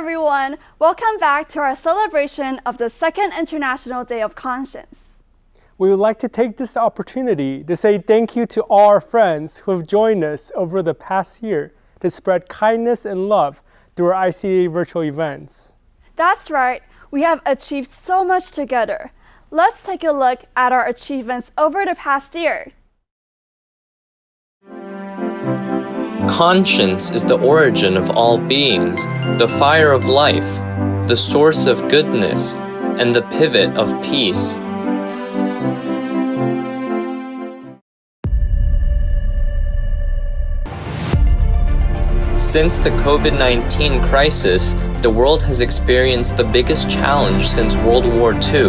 everyone. Welcome back to our celebration of the Second International Day of Conscience. We would like to take this opportunity to say thank you to all our friends who have joined us over the past year to spread kindness and love through our ICDAY virtual events. That's right. We have achieved so much together. Let's take a look at our achievements over the past year. Conscience is the origin of all beings, the fire of life, the source of goodness, and the pivot of peace. Since the COVID-19 crisis, the world has experienced the biggest challenge since World War II.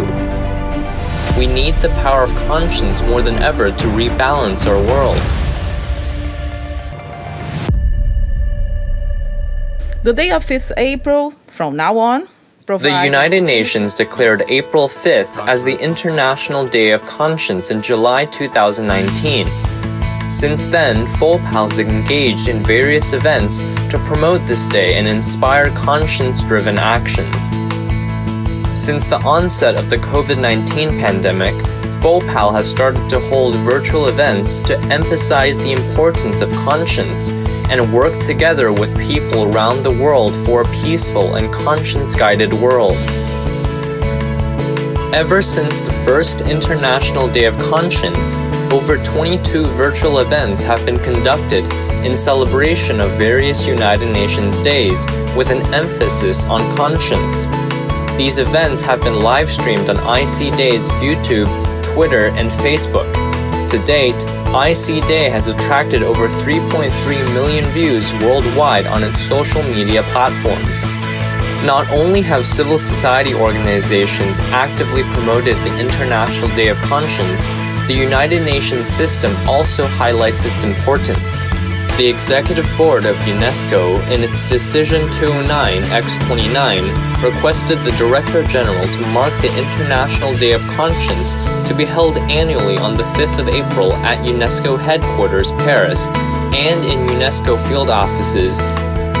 We need the power of conscience more than ever to rebalance our world. The day of 5th April, from now on, The United Nations declared April 5th as the International Day of Conscience in July 2019. Since then, FOPAL has engaged in various events to promote this day and inspire conscience-driven actions. Since the onset of the COVID-19 pandemic, FOPAL has started to hold virtual events to emphasize the importance of conscience and work together with people around the world for a peaceful and conscience-guided world. Ever since the first International Day of Conscience, over 22 virtual events have been conducted in celebration of various United Nations days with an emphasis on conscience. These events have been live-streamed on ICDAY's YouTube, Twitter, and Facebook. To date, ICDAY has attracted over 3.3 million views worldwide on its social media platforms. Not only have civil society organizations actively promoted the International Day of Conscience, the United Nations system also highlights its importance. The Executive Board of UNESCO, in its Decision 209-X29, requested the Director General to mark the International Day of Conscience to be held annually on the 5th of April at UNESCO headquarters, Paris, and in UNESCO field offices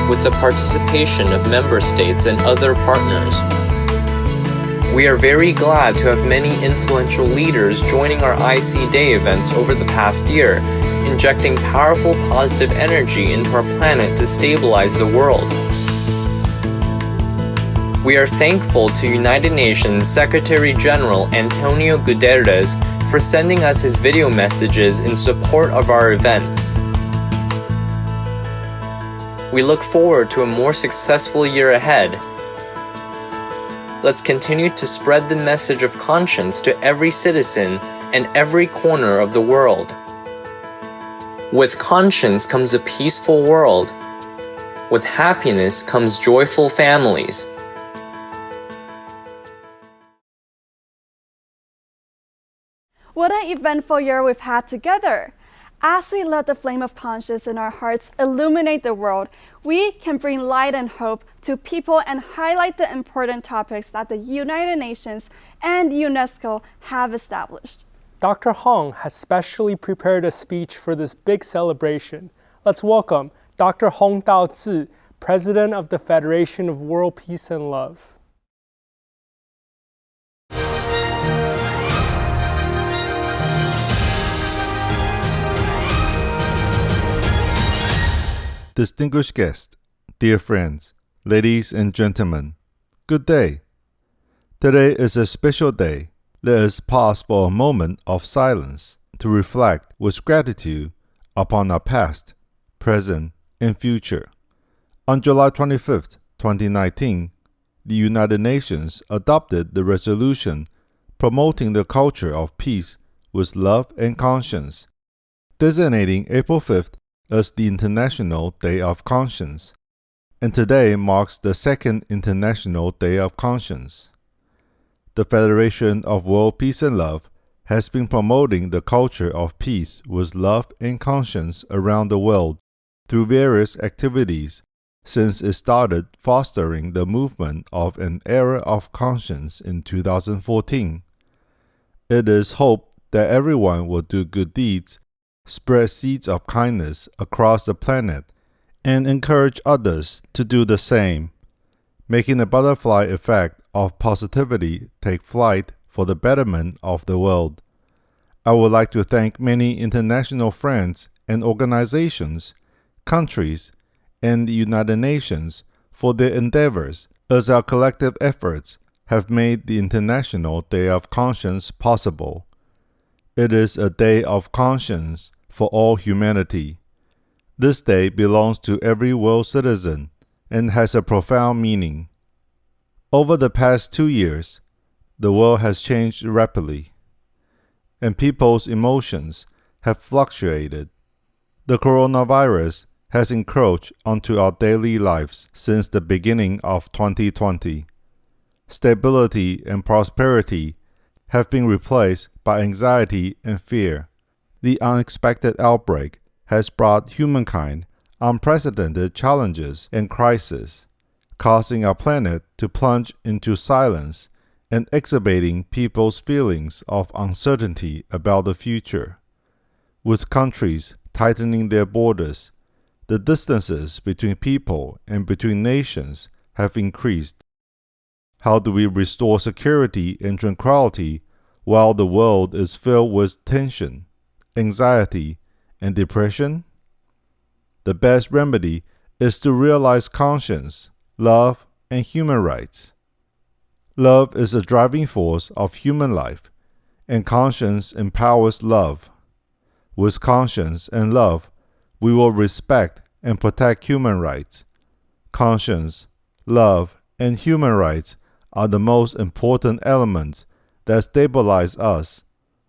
with the participation of member states and other partners. We are very glad to have many influential leaders joining our ICDAY events over the past year, injecting powerful positive energy into our planet to stabilize the world. We are thankful to United Nations Secretary General Antonio Guterres for sending us his video messages in support of our events. We look forward to a more successful year ahead. Let's continue to spread the message of conscience to every citizen and every corner of the world. With conscience comes a peaceful world. With happiness comes joyful families. What an eventful year we've had together. As we let the flame of conscience in our hearts illuminate the world, we can bring light and hope to people and highlight the important topics that the United Nations and UNESCO have established. Dr. Hong has specially prepared a speech for this big celebration. Let's welcome Dr. Hong Dao-Zi, President of the Federation of World Peace and Love. Distinguished guests, dear friends, ladies and gentlemen, good day. Today is a special day. Let us pause for a moment of silence to reflect with gratitude upon our past, present, and future. On July 25, 2019, the United Nations adopted the resolution promoting the culture of peace with love and conscience, designating April 5th as the International Day of Conscience, and today marks the Second International Day of Conscience. The Federation of World Peace and Love has been promoting the culture of peace with love and conscience around the world through various activities since it started fostering the movement of an era of conscience in 2014. It is hoped that everyone will do good deeds, spread seeds of kindness across the planet, and encourage others to do the same. making the butterfly effect of positivity take flight for the betterment of the world. I would like to thank many international friends and organizations, countries, and the United Nations for their endeavors, as our collective efforts have made the International Day of Conscience possible. It is a day of conscience for all humanity. This day belongs to every world citizen and has a profound meaning. Over the past 2 years, the world has changed rapidly, and people's emotions have fluctuated. The coronavirus has encroached onto our daily lives since the beginning of 2020. Stability and prosperity have been replaced by anxiety and fear. The unexpected outbreak has brought humankind unprecedented challenges and crises, causing our planet to plunge into silence and exacerbating people's feelings of uncertainty about the future. With countries tightening their borders, the distances between people and between nations have increased. How do we restore security and tranquility while the world is filled with tension, anxiety, and depression? The best remedy is to realize conscience, love, and human rights. Love is a driving force of human life, and conscience empowers love. With conscience and love, we will respect and protect human rights. Conscience, love, and human rights are the most important elements that stabilize us,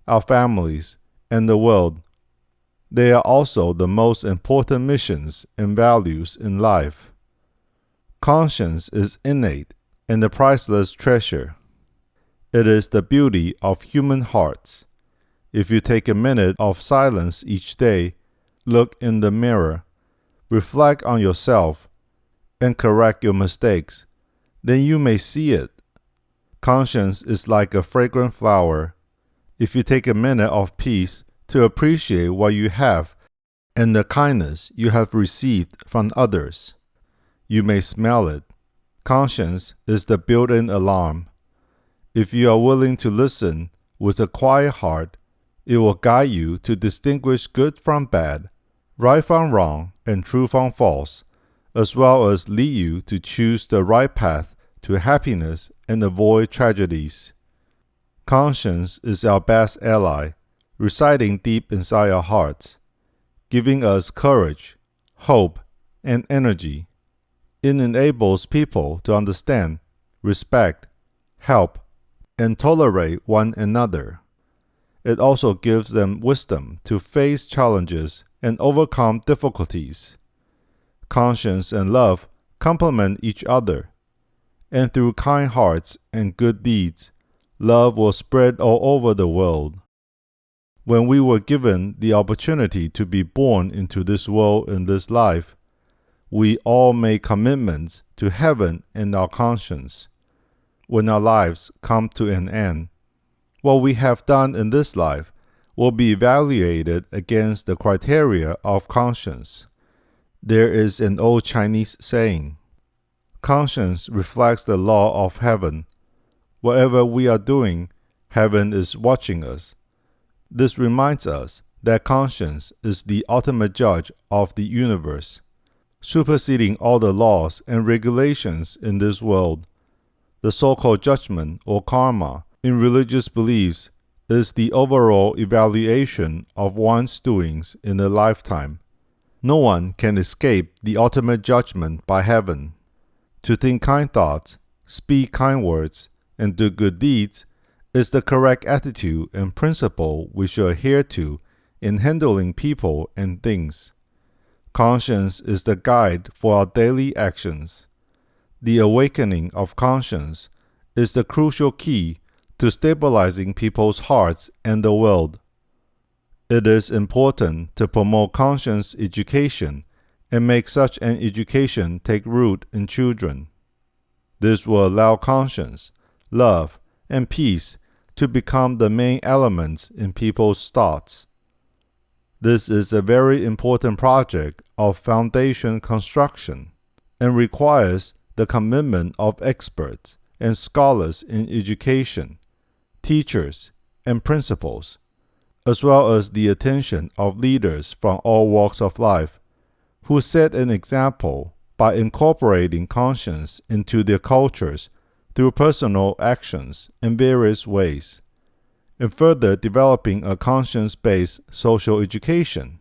our families, and the world. They are also the most important missions and values in life. Conscience is innate and a priceless treasure. It is the beauty of human hearts. If you take a minute of silence each day, look in the mirror, reflect on yourself, and correct your mistakes, then you may see it. Conscience is like a fragrant flower. If you take a minute of peace to appreciate what you have and the kindness you have received from others, you may smell it. Conscience is the built-in alarm. If you are willing to listen with a quiet heart, it will guide you to distinguish good from bad, right from wrong, and true from false, as well as lead you to choose the right path to happiness and avoid tragedies. Conscience is our best ally, residing deep inside our hearts, giving us courage, hope, and energy. It enables people to understand, respect, help, and tolerate one another. It also gives them wisdom to face challenges and overcome difficulties. Conscience and love complement each other, and through kind hearts and good deeds, love will spread all over the world. When we were given the opportunity to be born into this world in this life, we all made commitments to heaven and our conscience. When our lives come to an end, what we have done in this life will be evaluated against the criteria of conscience. There is an old Chinese saying, "Conscience reflects the law of heaven. Whatever we are doing, heaven is watching us." This reminds us that conscience is the ultimate judge of the universe, superseding all the laws and regulations in this world. The so-called judgment or karma in religious beliefs is the overall evaluation of one's doings in a lifetime. No one can escape the ultimate judgment by heaven. To think kind thoughts, speak kind words, and do good deeds is the correct attitude and principle we should adhere to in handling people and things. Conscience is the guide for our daily actions. The awakening of conscience is the crucial key to stabilizing people's hearts and the world. It is important to promote conscience education and make such an education take root in children. This will allow conscience, love, and peace to become the main elements in people's thoughts. This is a very important project of foundation construction and requires the commitment of experts and scholars in education, teachers, and principals, as well as the attention of leaders from all walks of life, who set an example by incorporating conscience into their cultures through personal actions in various ways, and further developing a conscience-based social education.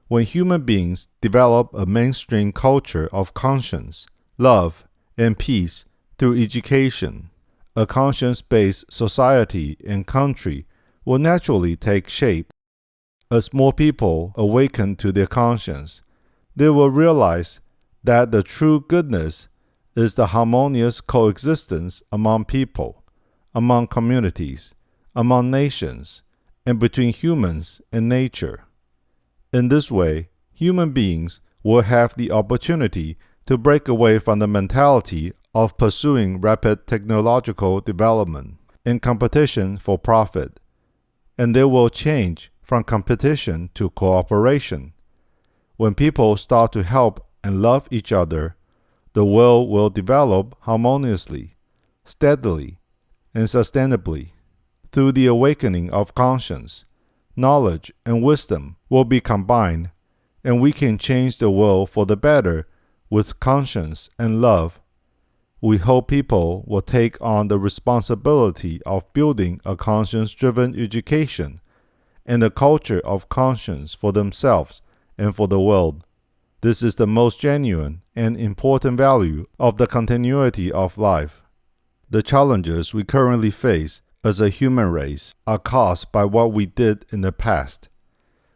When human beings develop a mainstream culture of conscience, love, and peace through education, a conscience-based society and country will naturally take shape. As more people awaken to their conscience, they will realize that the true goodness is the harmonious coexistence among people, among communities, among nations, and between humans and nature. In this way, human beings will have the opportunity to break away from the mentality of pursuing rapid technological development and competition for profit, and they will change from competition to cooperation. When people start to help and love each other, the world will develop harmoniously, steadily, and sustainably. Through the awakening of conscience, knowledge and wisdom will be combined, and we can change the world for the better with conscience and love. We hope people will take on the responsibility of building a conscience-driven education and a culture of conscience for themselves and for the world. This is the most genuine and important value of the continuity of life. The challenges we currently face as a human race are caused by what we did in the past.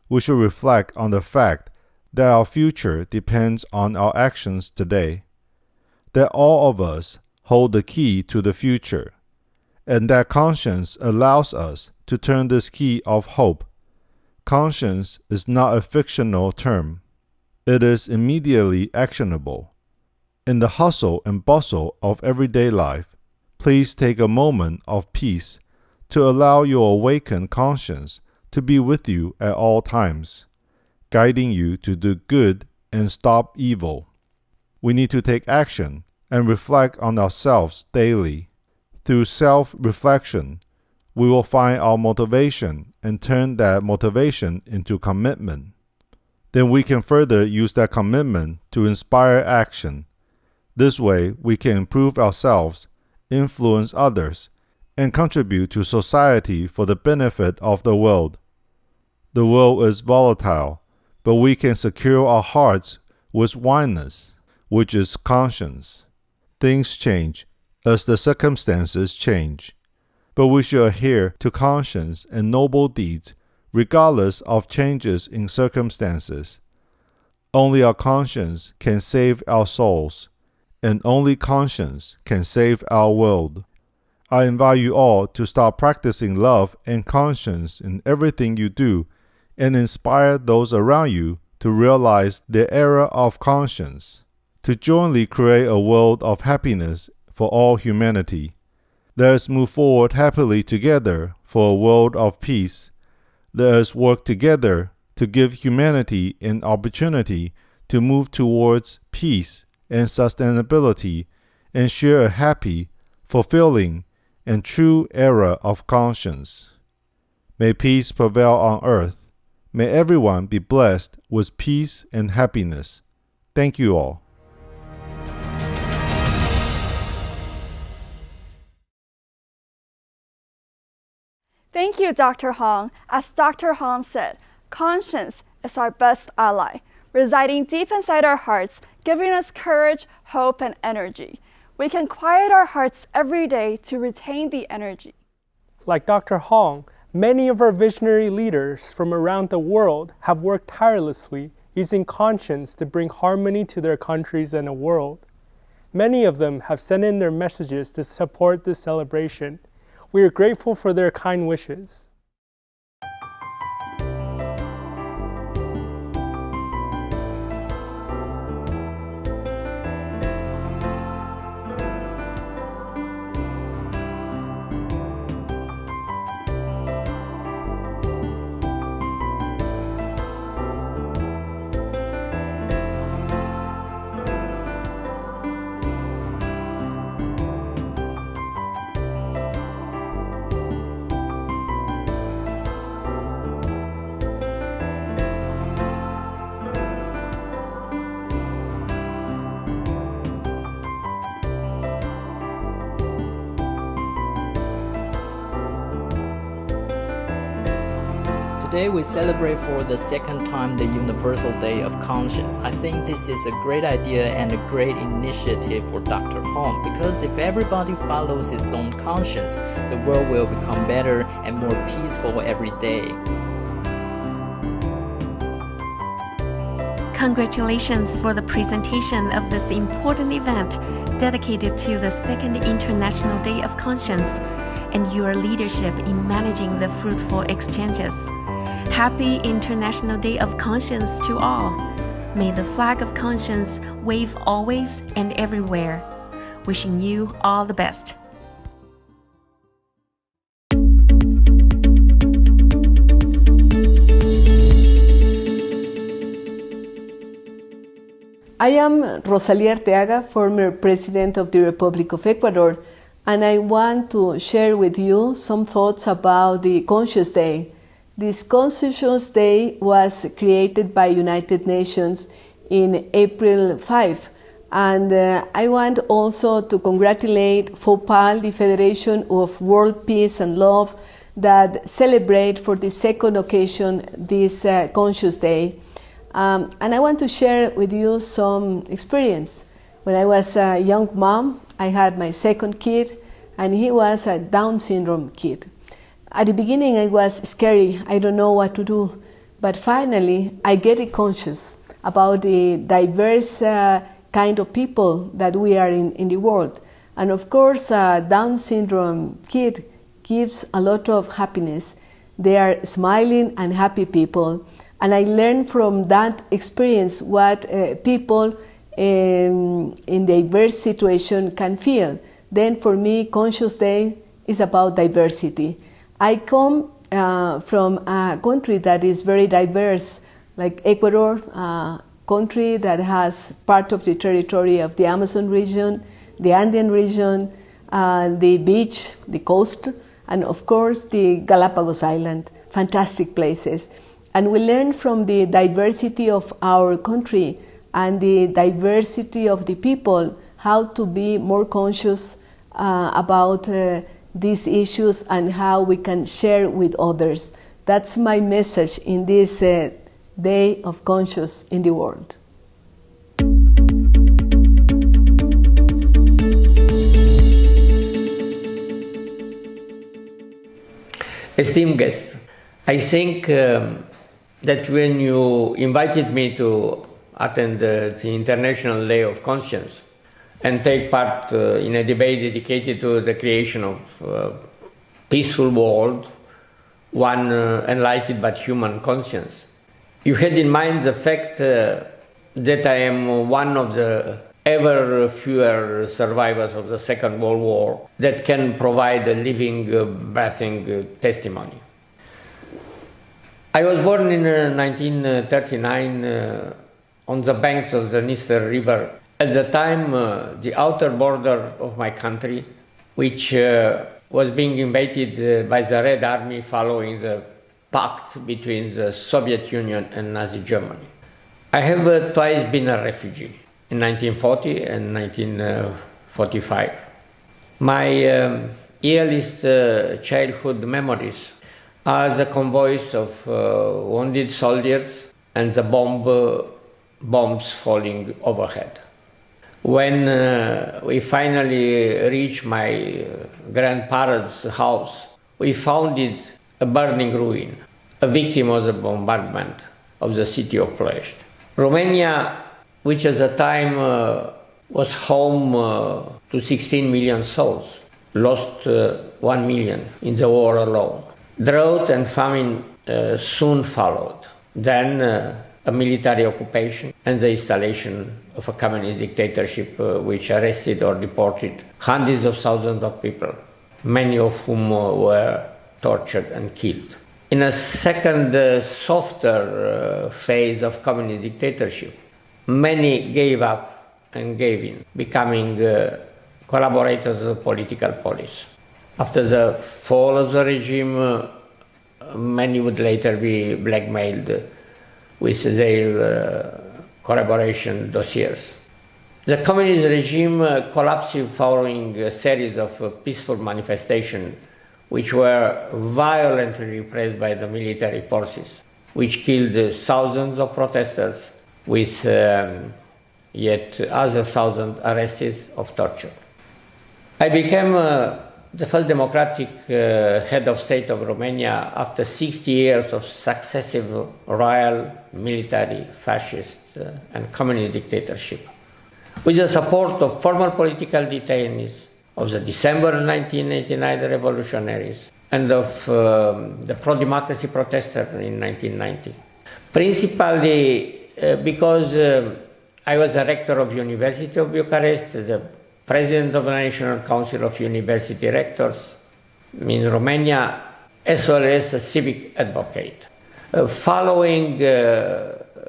We should reflect on the fact that our future depends on our actions today, that all of us hold the key to the future, and that conscience allows us to turn this key of hope. Conscience is not a fictional term. It is immediately actionable. In the hustle and bustle of everyday life, please take a moment of peace to allow your awakened conscience to be with you at all times, guiding you to do good and stop evil. We need to take action and reflect on ourselves daily. Through self-reflection, we will find our motivation and turn that motivation into commitment. Then we can further use that commitment to inspire action. This way, we can improve ourselves, influence others, and contribute to society for the benefit of the world. The world is volatile, but we can secure our hearts with oneness, which is conscience. Things change as the circumstances change, but we should adhere to conscience and noble deeds regardless of changes in circumstances. Only our conscience can save our souls, and only conscience can save our world. I invite you all to start practicing love and conscience in everything you do and inspire those around you to realize the era of conscience, to jointly create a world of happiness for all humanity. Let us move forward happily together for a world of peace. Let us work together to give humanity an opportunity to move towards peace and sustainability and share a happy, fulfilling, and true era of conscience. May peace prevail on earth. May everyone be blessed with peace and happiness. Thank you all. Thank you, Dr. Hong. As Dr. Hong said, conscience is our best ally, residing deep inside our hearts, giving us courage, hope, and energy. We can quiet our hearts every day to retain the energy. Like Dr. Hong, many of our visionary leaders from around the world have worked tirelessly using conscience to bring harmony to their countries and the world. Many of them have sent in their messages to support this celebration. We are grateful for their kind wishes. Today we celebrate for the second time the Universal Day of Conscience. I think this is a great idea and a great initiative for Dr. Hong, because if everybody follows his own conscience, the world will become better and more peaceful every day. Congratulations for the presentation of this important event dedicated to the Second International Day of Conscience and your leadership in managing the fruitful exchanges. Happy International Day of Conscience to all. May the flag of conscience wave always and everywhere. Wishing you all the best. I am Rosalía Arteaga, former President of the Republic of Ecuador, and I want to share with you some thoughts about the Conscious Day. This Conscious Day was created by United Nations in April 5, and I want also to congratulate FOPAL, the Federation of World Peace and Love, that celebrate for the second occasion this Conscious Day. And I want to share with you some experience. When I was a young mom, I had my second kid, and he was a Down syndrome kid. At the beginning, it was scary. I don't know what to do. But finally, I get conscious about the diverse kind of people that we are in the world. And of course, a Down syndrome kid gives a lot of happiness. They are smiling and happy people. And I learned from that experience what people in diverse situation can feel. Then for me, Conscious Day is about diversity. I come from a country that is very diverse, like Ecuador, a country that has part of the territory of the Amazon region, the Andean region, the beach, the coast, and of course the Galapagos Island, fantastic places. And we learn from the diversity of our country and the diversity of the people how to be more conscious about these issues and how we can share with others. That's my message in this Day of Conscience in the world. Esteemed guests, I think that when you invited me to attend the International Day of Conscience and take part in a debate dedicated to the creation of a peaceful world, one enlightened but human conscience, you had in mind the fact that I am one of the ever fewer survivors of the Second World War that can provide a living, breathing testimony. I was born in 1939 on the banks of the Dniester River. At the time, the outer border of my country, which was being invaded by the Red Army following the pact between the Soviet Union and Nazi Germany. I have twice been a refugee, in 1940 and 1945. My earliest childhood memories are the convoys of wounded soldiers and the bombs falling overhead. When we finally reached my grandparents' house, we found it a burning ruin, a victim of the bombardment of the city of Ploiești. Romania, which at the time was home to 16 million souls, lost 1 million in the war alone. Drought and famine soon followed. Then a military occupation and the installation of a communist dictatorship which arrested or deported hundreds of thousands of people, many of whom were tortured and killed. In a second, softer phase of communist dictatorship, many gave up and gave in, becoming collaborators of political police. After the fall of the regime, many would later be blackmailed with their collaboration dossiers. The communist regime collapsed following a series of peaceful manifestations which were violently repressed by the military forces, which killed thousands of protesters, with yet other thousands arrested of torture. I became the first democratic head of state of Romania after 60 years of successive royal, military, fascist, and communist dictatorship. With the support of former political detainees, of the December 1989 revolutionaries, and of the pro-democracy protesters in 1990. Principally because I was the rector of University of Bucharest, the president of the National Council of University Rectors in Romania, as well as a civic advocate. Following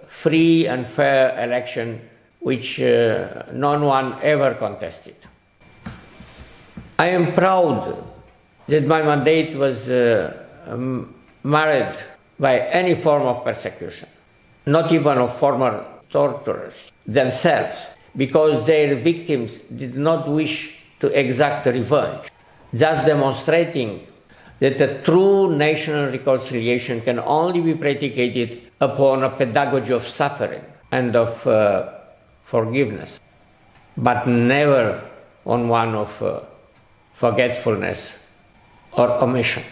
free and fair election, which no one ever contested. I am proud that my mandate was marred by any form of persecution, not even of former torturers themselves, because their victims did not wish to exact revenge, thus demonstrating that a true national reconciliation can only be predicated upon a pedagogy of suffering and of forgiveness, but never on one of forgetfulness or omission.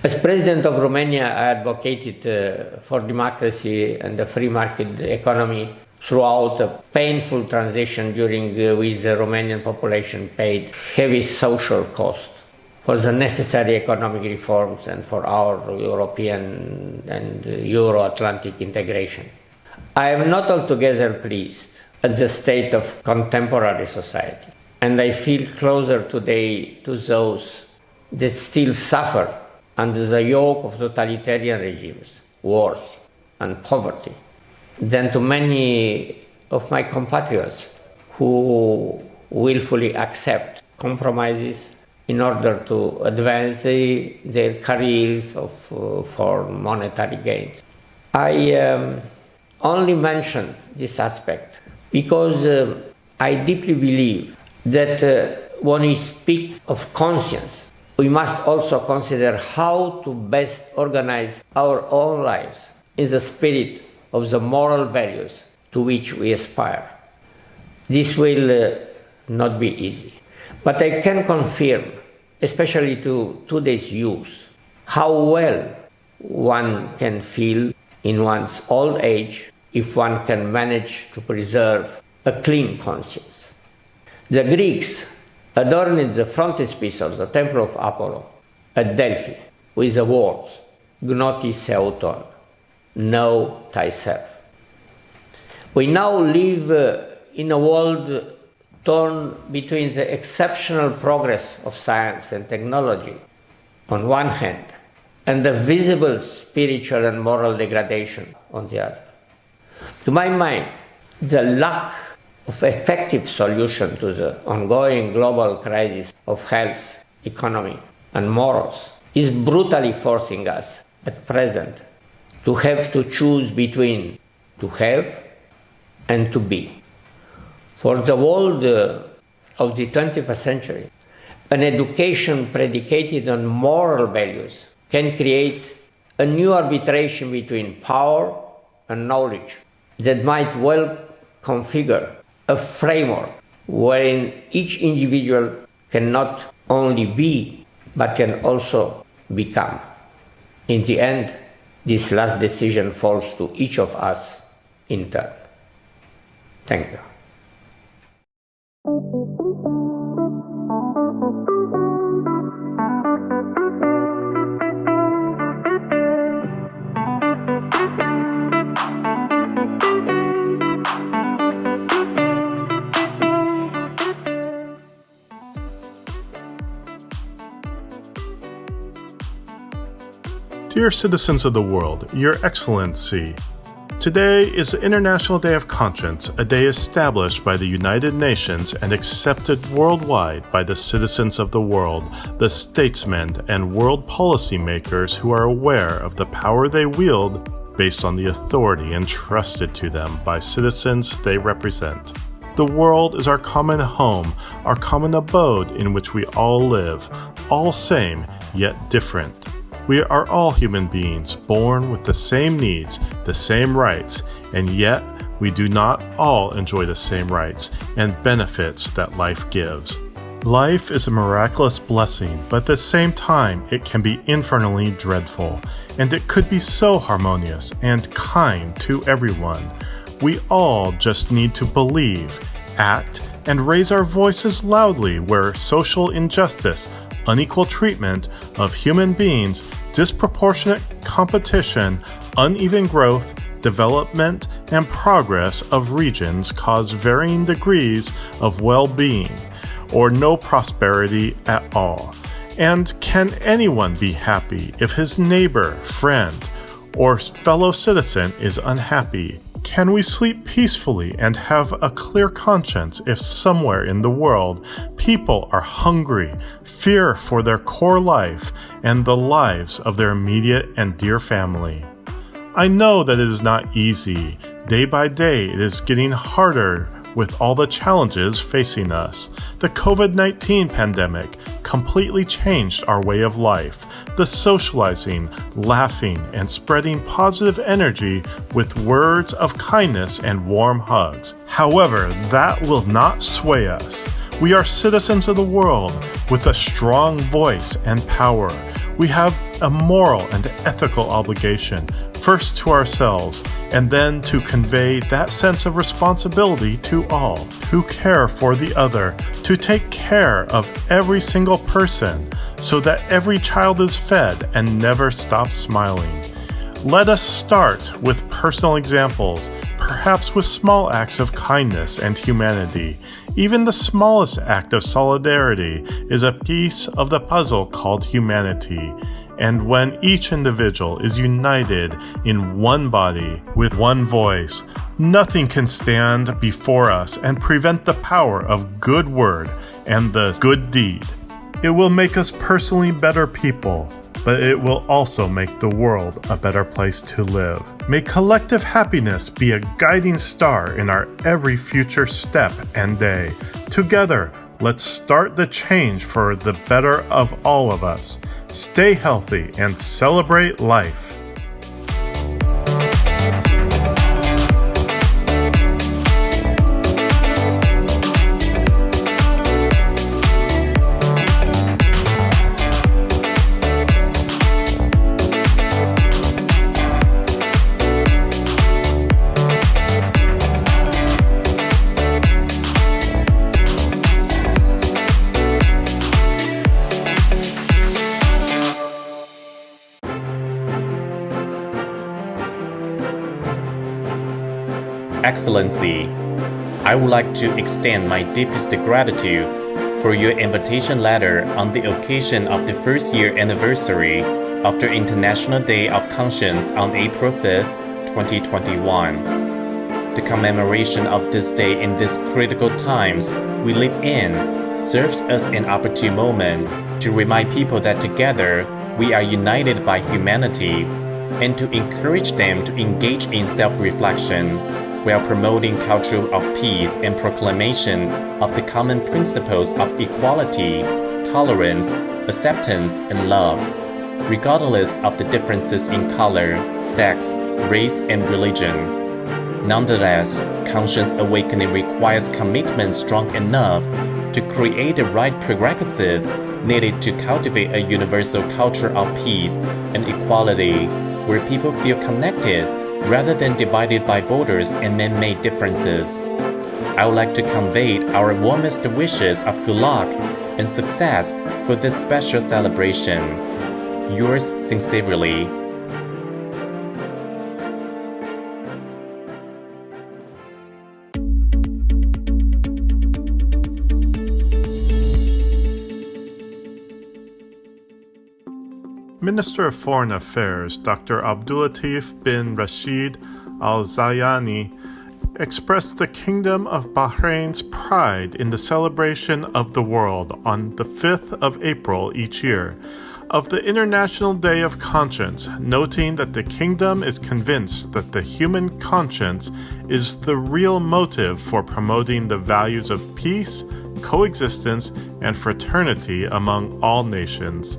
As President of Romania, I advocated for democracy and a free market economy throughout a painful transition during which the Romanian population paid heavy social cost for the necessary economic reforms and for our European and Euro-Atlantic integration. I am not altogether pleased at the state of contemporary society, and I feel closer today to those that still suffer under the yoke of totalitarian regimes, wars, and poverty, than to many of my compatriots who willfully accept compromises in order to advance their careers for monetary gains. I only mention this aspect because I deeply believe that when we speak of conscience, we must also consider how to best organize our own lives in the spirit of the moral values to which we aspire. This will not be easy, but I can confirm, especially to today's youth, how well one can feel in one's old age if one can manage to preserve a clean conscience. The Greeks adorned the frontispiece of the Temple of Apollo at Delphi with the words, Gnotis Theouton, know thyself. We now live in a world torn between the exceptional progress of science and technology on one hand, and the visible spiritual and moral degradation on the other. To my mind, the lack of effective solution to the ongoing global crisis of health, economy, and morals is brutally forcing us at present to have to choose between to have and to be. For the world of the 21st century, an education predicated on moral values can create a new arbitration between power and knowledge that might well configure a framework wherein each individual can not only be, but can also become. In the end, this last decision falls to each of us in turn. Thank you. Dear citizens of the world, Your Excellency, today is the International Day of Conscience, a day established by the United Nations and accepted worldwide by the citizens of the world, the statesmen and world policymakers who are aware of the power they wield based on the authority entrusted to them by citizens they represent. The world is our common home, our common abode in which we all live, all same yet different. We are all human beings, born with the same needs, the same rights, and yet we do not all enjoy the same rights and benefits that life gives. Life is a miraculous blessing, but at the same time, it can be infernally dreadful, and it could be so harmonious and kind to everyone. We all just need to believe, act, and raise our voices loudly where social injustice, unequal treatment of human beings, disproportionate competition, uneven growth, development, and progress of regions cause varying degrees of well-being, or no prosperity at all. And can anyone be happy if his neighbor, friend, or fellow citizen is unhappy? Can we sleep peacefully and have a clear conscience if somewhere in the world people are hungry, fear for their core life and the lives of their immediate and dear family? I know that it is not easy. Day by day, it is getting harder with all the challenges facing us. The COVID-19 pandemic completely changed our way of life. The socializing, laughing, and spreading positive energy with words of kindness and warm hugs. However, that will not sway us. We are citizens of the world with a strong voice and power. We have a moral and ethical obligation, first to ourselves, and then to convey that sense of responsibility to all, to care for the other, to take care of every single person, so that every child is fed and never stops smiling. Let us start with personal examples, perhaps with small acts of kindness and humanity. Even the smallest act of solidarity is a piece of the puzzle called humanity. And when each individual is united in one body with one voice, nothing can stand before us and prevent the power of good word and the good deed. It will make us personally better people, but it will also make the world a better place to live. May collective happiness be a guiding star in our every future step and day. Together, let's start the change for the better of all of us. Stay healthy and celebrate life. Excellency, I would like to extend my deepest gratitude for your invitation letter on the occasion of the first year anniversary of the International Day of Conscience on April 5th, 2021. The commemoration of this day in these critical times we live in serves as an opportune moment to remind people that together we are united by humanity and to encourage them to engage in self-reflection while promoting culture of peace and proclamation of the common principles of equality, tolerance, acceptance, and love, regardless of the differences in color, sex, race, and religion. Nonetheless, conscience awakening requires commitment strong enough to create the right prerequisites needed to cultivate a universal culture of peace and equality where people feel connected rather than divided by borders and man-made differences. I would like to convey our warmest wishes of good luck and success for this special celebration. Yours sincerely. Minister of Foreign Affairs Dr. Abdulatif bin Rashid Al Zayani expressed the Kingdom of Bahrain's pride in the celebration of the world on the 5th of April each year of the International Day of Conscience, noting that the Kingdom is convinced that the human conscience is the real motive for promoting the values of peace, coexistence, and fraternity among all nations.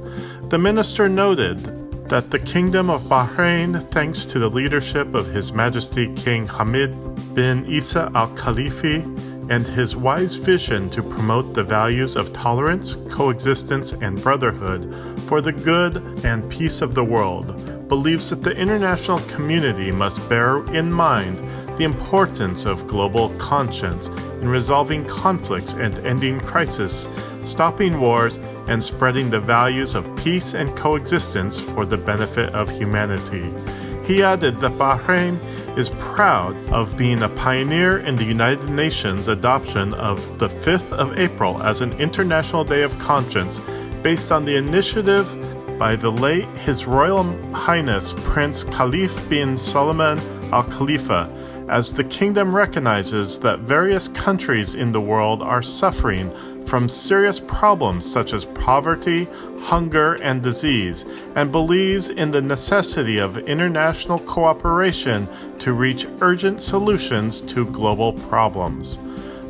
The minister noted that the Kingdom of Bahrain, thanks to the leadership of His Majesty King Hamid bin Isa Al Khalifi and his wise vision to promote the values of tolerance, coexistence, and brotherhood for the good and peace of the world, believes that the international community must bear in mind the importance of global conscience in resolving conflicts and ending crises, stopping wars, and spreading the values of peace and coexistence for the benefit of humanity. He added that Bahrain is proud of being a pioneer in the United Nations adoption of the 5th of April as an International Day of Conscience based on the initiative by the late His Royal Highness Prince Khalif bin Salman Al Khalifa, as the kingdom recognizes that various countries in the world are suffering from serious problems such as poverty, hunger, and disease, and believes in the necessity of international cooperation to reach urgent solutions to global problems.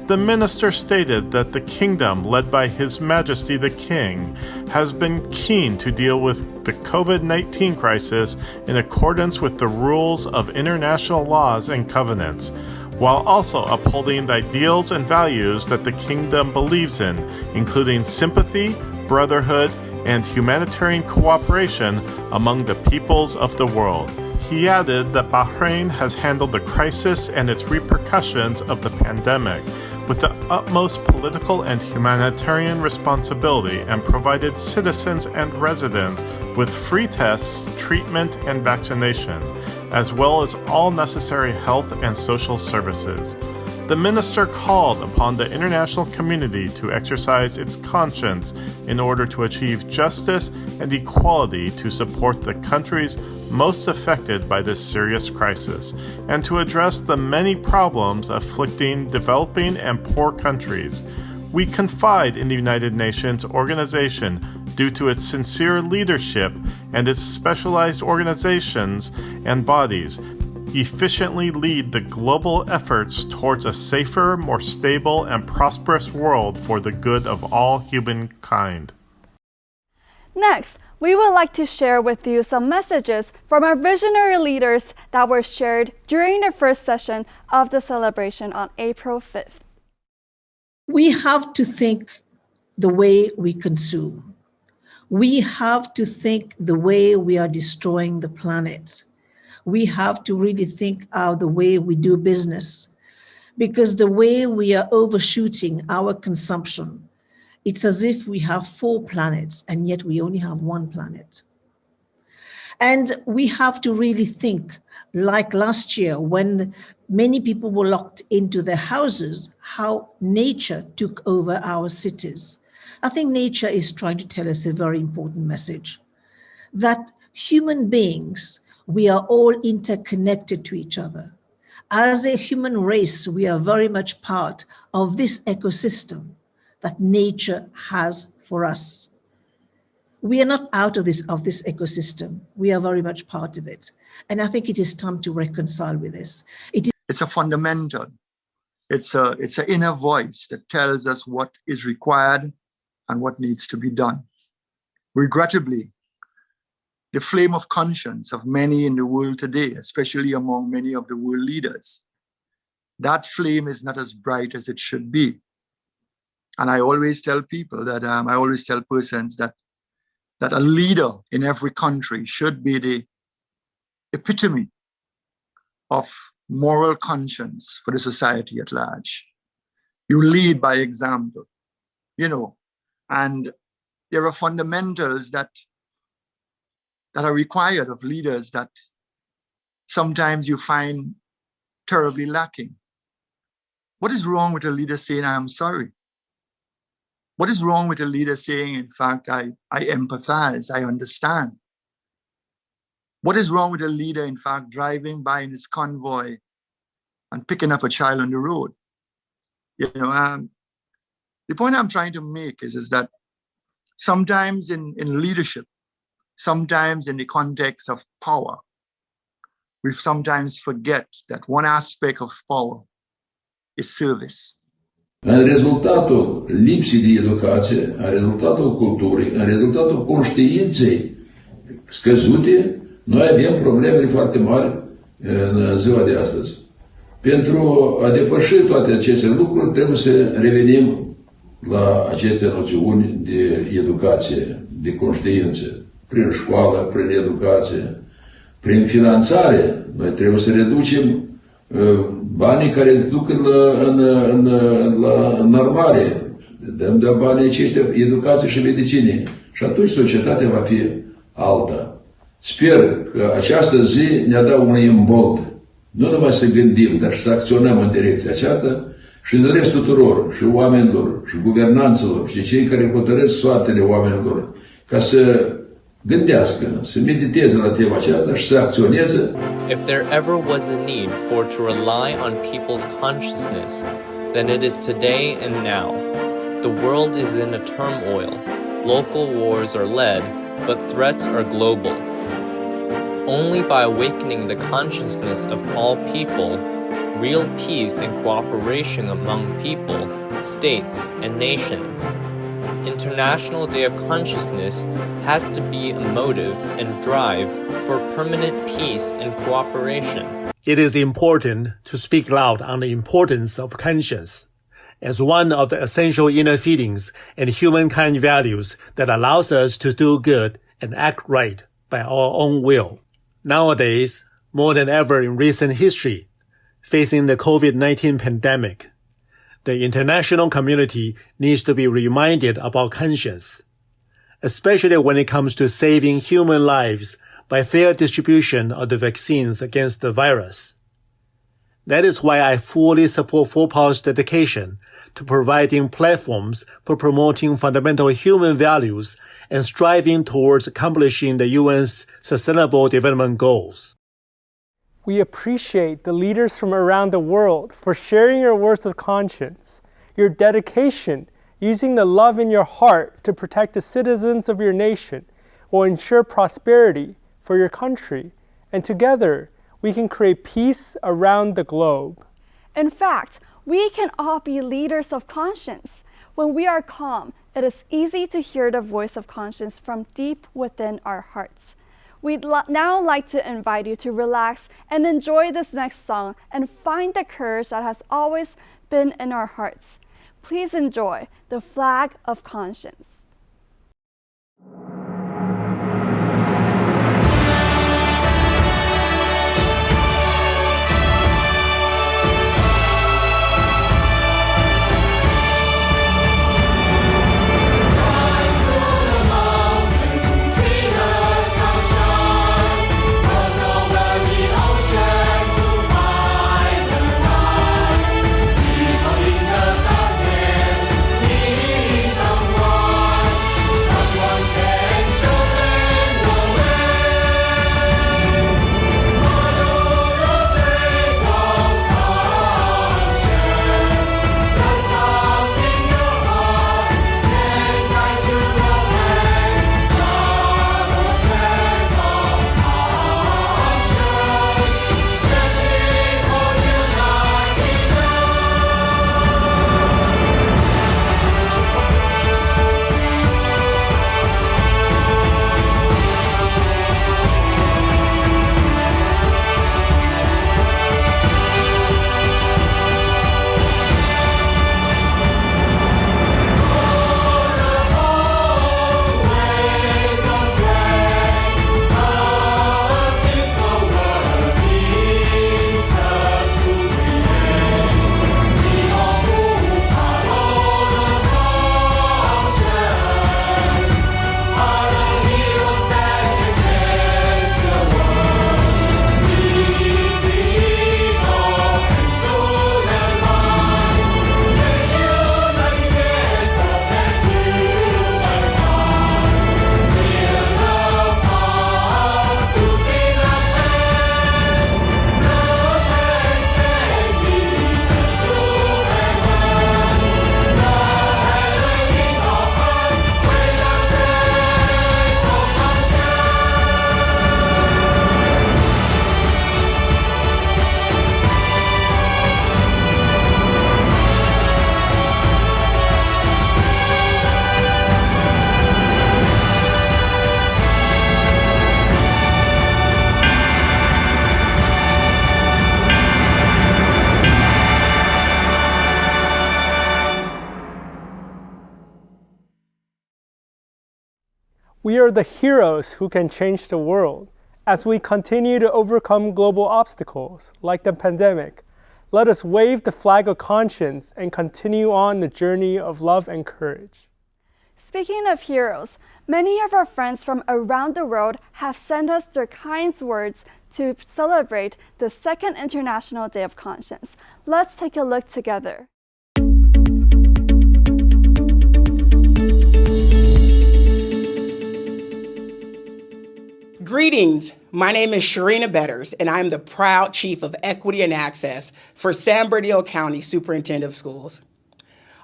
The minister stated that the kingdom, led by His Majesty the King, has been keen to deal with the COVID-19 crisis in accordance with the rules of international laws and covenants, while also upholding the ideals and values that the kingdom believes in, including sympathy, brotherhood, and humanitarian cooperation among the peoples of the world. He added that Bahrain has handled the crisis and its repercussions of the pandemic with the utmost political and humanitarian responsibility and provided citizens and residents with free tests, treatment, and vaccination, as well as all necessary health and social services. The minister called upon the international community to exercise its conscience in order to achieve justice and equality to support the countries most affected by this serious crisis, and to address the many problems afflicting developing and poor countries. We confide in the United Nations organization due to its sincere leadership and its specialized organizations and bodies efficiently lead the global efforts towards a safer, more stable, and prosperous world for the good of all humankind. Next, we would like to share with you some messages from our visionary leaders that were shared during the first session of the celebration on April 5th. We have to think the way we consume. We have to think the way we are destroying the planet. We have to really think out the way we do business, because the way we are overshooting our consumption, it's as if we have 4 planets and yet we only have 1 planet. And we have to really think, like last year when many people were locked into their houses, how nature took over our cities. I think nature is trying to tell us a very important message, that human beings, we are all interconnected to each other. As a human race, we are very much part of this ecosystem that nature has for us. We are not out of this ecosystem. We are very much part of it. And I think it is time to reconcile with this. It's a fundamental. It's an inner voice that tells us what is required and what needs to be done. Regrettably, the flame of conscience of many in the world today, especially among many of the world leaders, that flame is not as bright as it should be. And I always tell people that, I always tell persons that a leader in every country should be the epitome of moral conscience for the society at large. You lead by example, and there are fundamentals that are required of leaders that sometimes you find terribly lacking. What is wrong with a leader saying, I am sorry? What is wrong with a leader saying, in fact, I empathize, I understand? What is wrong with a leader, in fact, driving by in his convoy and picking up a child on the road? The point I'm trying to make is that sometimes in leadership, sometimes in the context of power, we sometimes forget that one aspect of power is service. În rezultatul lipsii de educație, în rezultatul culturii, în rezultatul conștiinței scăzute, noi avem probleme foarte mari în ziua de astăzi. Pentru a depăși toate aceste lucruri, trebuie să revenim la aceste noțiuni de educație, de conștiință, prin școală, prin educație, prin finanțare. Noi trebuie să reducem banii care se duc în armare. Dăm de banii aceștia educație și medicinii. Și atunci societatea va fi alta. Sper că această zi ne-a dat un imbold. Nu numai să gândim, dar să acționăm în direcția aceasta și doresc tuturor, și oamenilor, și guvernanților, și cei care hotărăsc soartele oamenilor, ca să gândească, să mediteze la tema aceasta și să acționeze. If there ever was a need for to rely on people's consciousness, then it is today and now. The world is in a turmoil. Local wars are led, but threats are global. Only by awakening the consciousness of all people, real peace and cooperation among people, states, and nations. International Day of Consciousness has to be a motive and drive for permanent peace and cooperation. It is important to speak loud on the importance of conscience as one of the essential inner feelings and humankind values that allows us to do good and act right by our own will. Nowadays, more than ever in recent history, facing the COVID-19 pandemic, the international community needs to be reminded about conscience, especially when it comes to saving human lives by fair distribution of the vaccines against the virus. That is why I fully support 4Power's dedication to providing platforms for promoting fundamental human values and striving towards accomplishing the UN's Sustainable Development Goals. We appreciate the leaders from around the world for sharing your words of conscience, your dedication, using the love in your heart to protect the citizens of your nation will ensure prosperity for your country, and together we can create peace around the globe. In fact, we can all be leaders of conscience. When we are calm, it is easy to hear the voice of conscience from deep within our hearts. We'd now like to invite you to relax and enjoy this next song and find the courage that has always been in our hearts. Please enjoy The Flag of Conscience. Someone We are the heroes who can change the world. As we continue to overcome global obstacles, like the pandemic, let us wave the flag of conscience and continue on the journey of love and courage. Speaking of heroes, many of our friends from around the world have sent us their kind words to celebrate the Second International Day of Conscience. Let's take a look together. Greetings, my name is Sharina Betters, and I'm the proud Chief of Equity and Access for San Bernardino County Superintendent of Schools.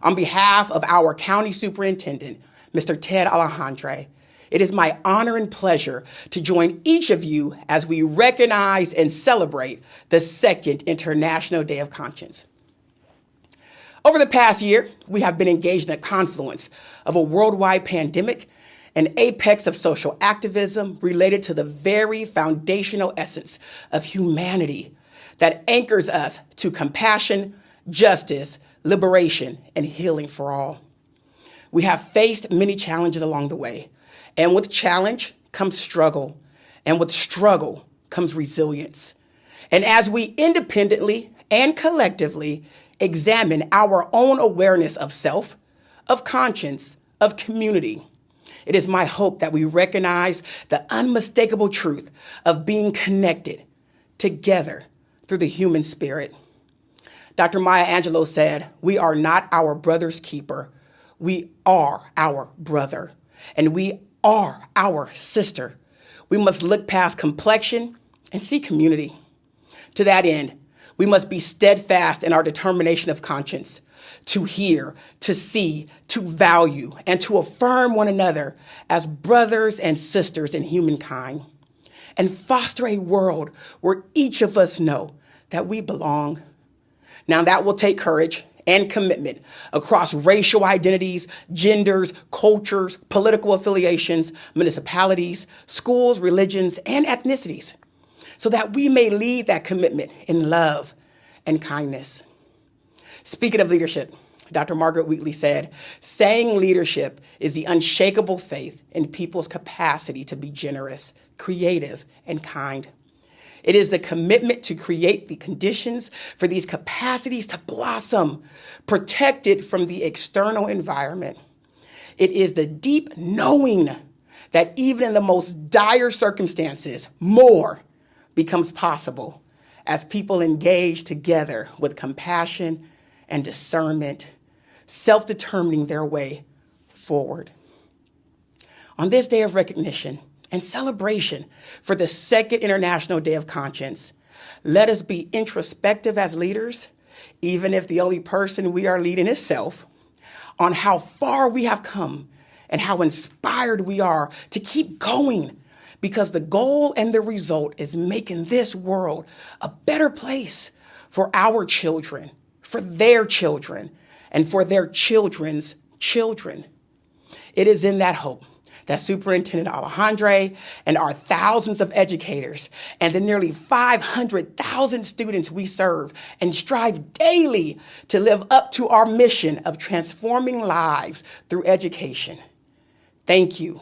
On behalf of our County Superintendent, Mr. Ted Alejandre, it is my honor and pleasure to join each of you as we recognize and celebrate the Second International Day of Conscience. Over the past year, we have been engaged in a confluence of a worldwide pandemic, an apex of social activism related to the very foundational essence of humanity that anchors us to compassion, justice, liberation, and healing for all. We have faced many challenges along the way, and with challenge comes struggle, and with struggle comes resilience. And as we independently and collectively examine our own awareness of self, of conscience, of community, it is my hope that we recognize the unmistakable truth of being connected together through the human spirit. Dr. Maya Angelou said, "We are not our brother's keeper. We are our brother, and we are our sister. We must look past complexion and see community. To that end, we must be steadfast in our determination of conscience, to hear, to see, to value, and to affirm one another as brothers and sisters in humankind, and foster a world where each of us know that we belong." Now that will take courage and commitment across racial identities, genders, cultures, political affiliations, municipalities, schools, religions, and ethnicities, so that we may lead that commitment in love and kindness. Speaking of leadership, Dr. Margaret Wheatley said, "Saying leadership is the unshakable faith in people's capacity to be generous, creative, and kind. It is the commitment to create the conditions for these capacities to blossom, protected from the external environment. It is the deep knowing that even in the most dire circumstances, more becomes possible as people engage together with compassion and discernment, self-determining their way forward." On this day of recognition and celebration for the Second International Day of Conscience, let us be introspective as leaders, even if the only person we are leading is self, on how far we have come and how inspired we are to keep going, because the goal and the result is making this world a better place for our children, for their children, and for their children's children. It is in that hope that Superintendent Alejandre and our thousands of educators and the nearly 500,000 students we serve and strive daily to live up to our mission of transforming lives through education. Thank you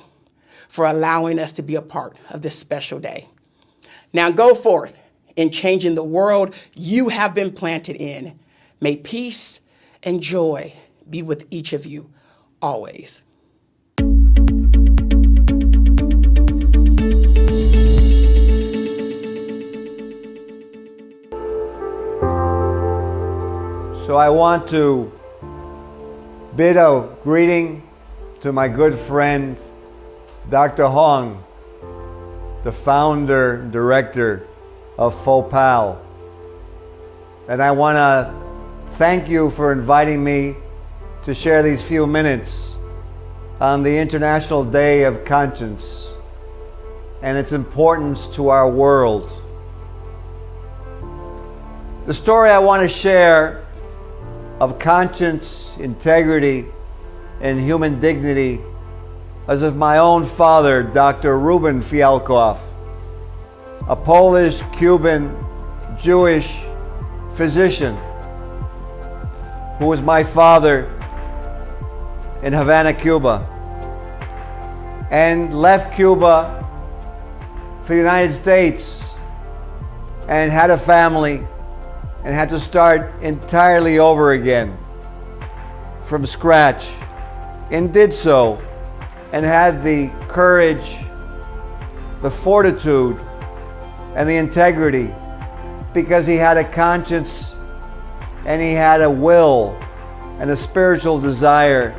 for allowing us to be a part of this special day. Now go forth in changing the world you have been planted in. May peace and joy be with each of you always. So I want to bid a greeting to my good friend, Dr. Hong, the founder and director of FOPAL. And I want to thank you for inviting me to share these few minutes on the International Day of Conscience and its importance to our world. The story I want to share of conscience, integrity, and human dignity is of my own father, Dr. Ruben Fialkoff, a Polish, Cuban, Jewish physician who was my father in Havana, Cuba. and left Cuba for the United States and had a family and had to start entirely over again from scratch, and did so, and had the courage, the fortitude, and the integrity, because he had a conscience and he had a will and a spiritual desire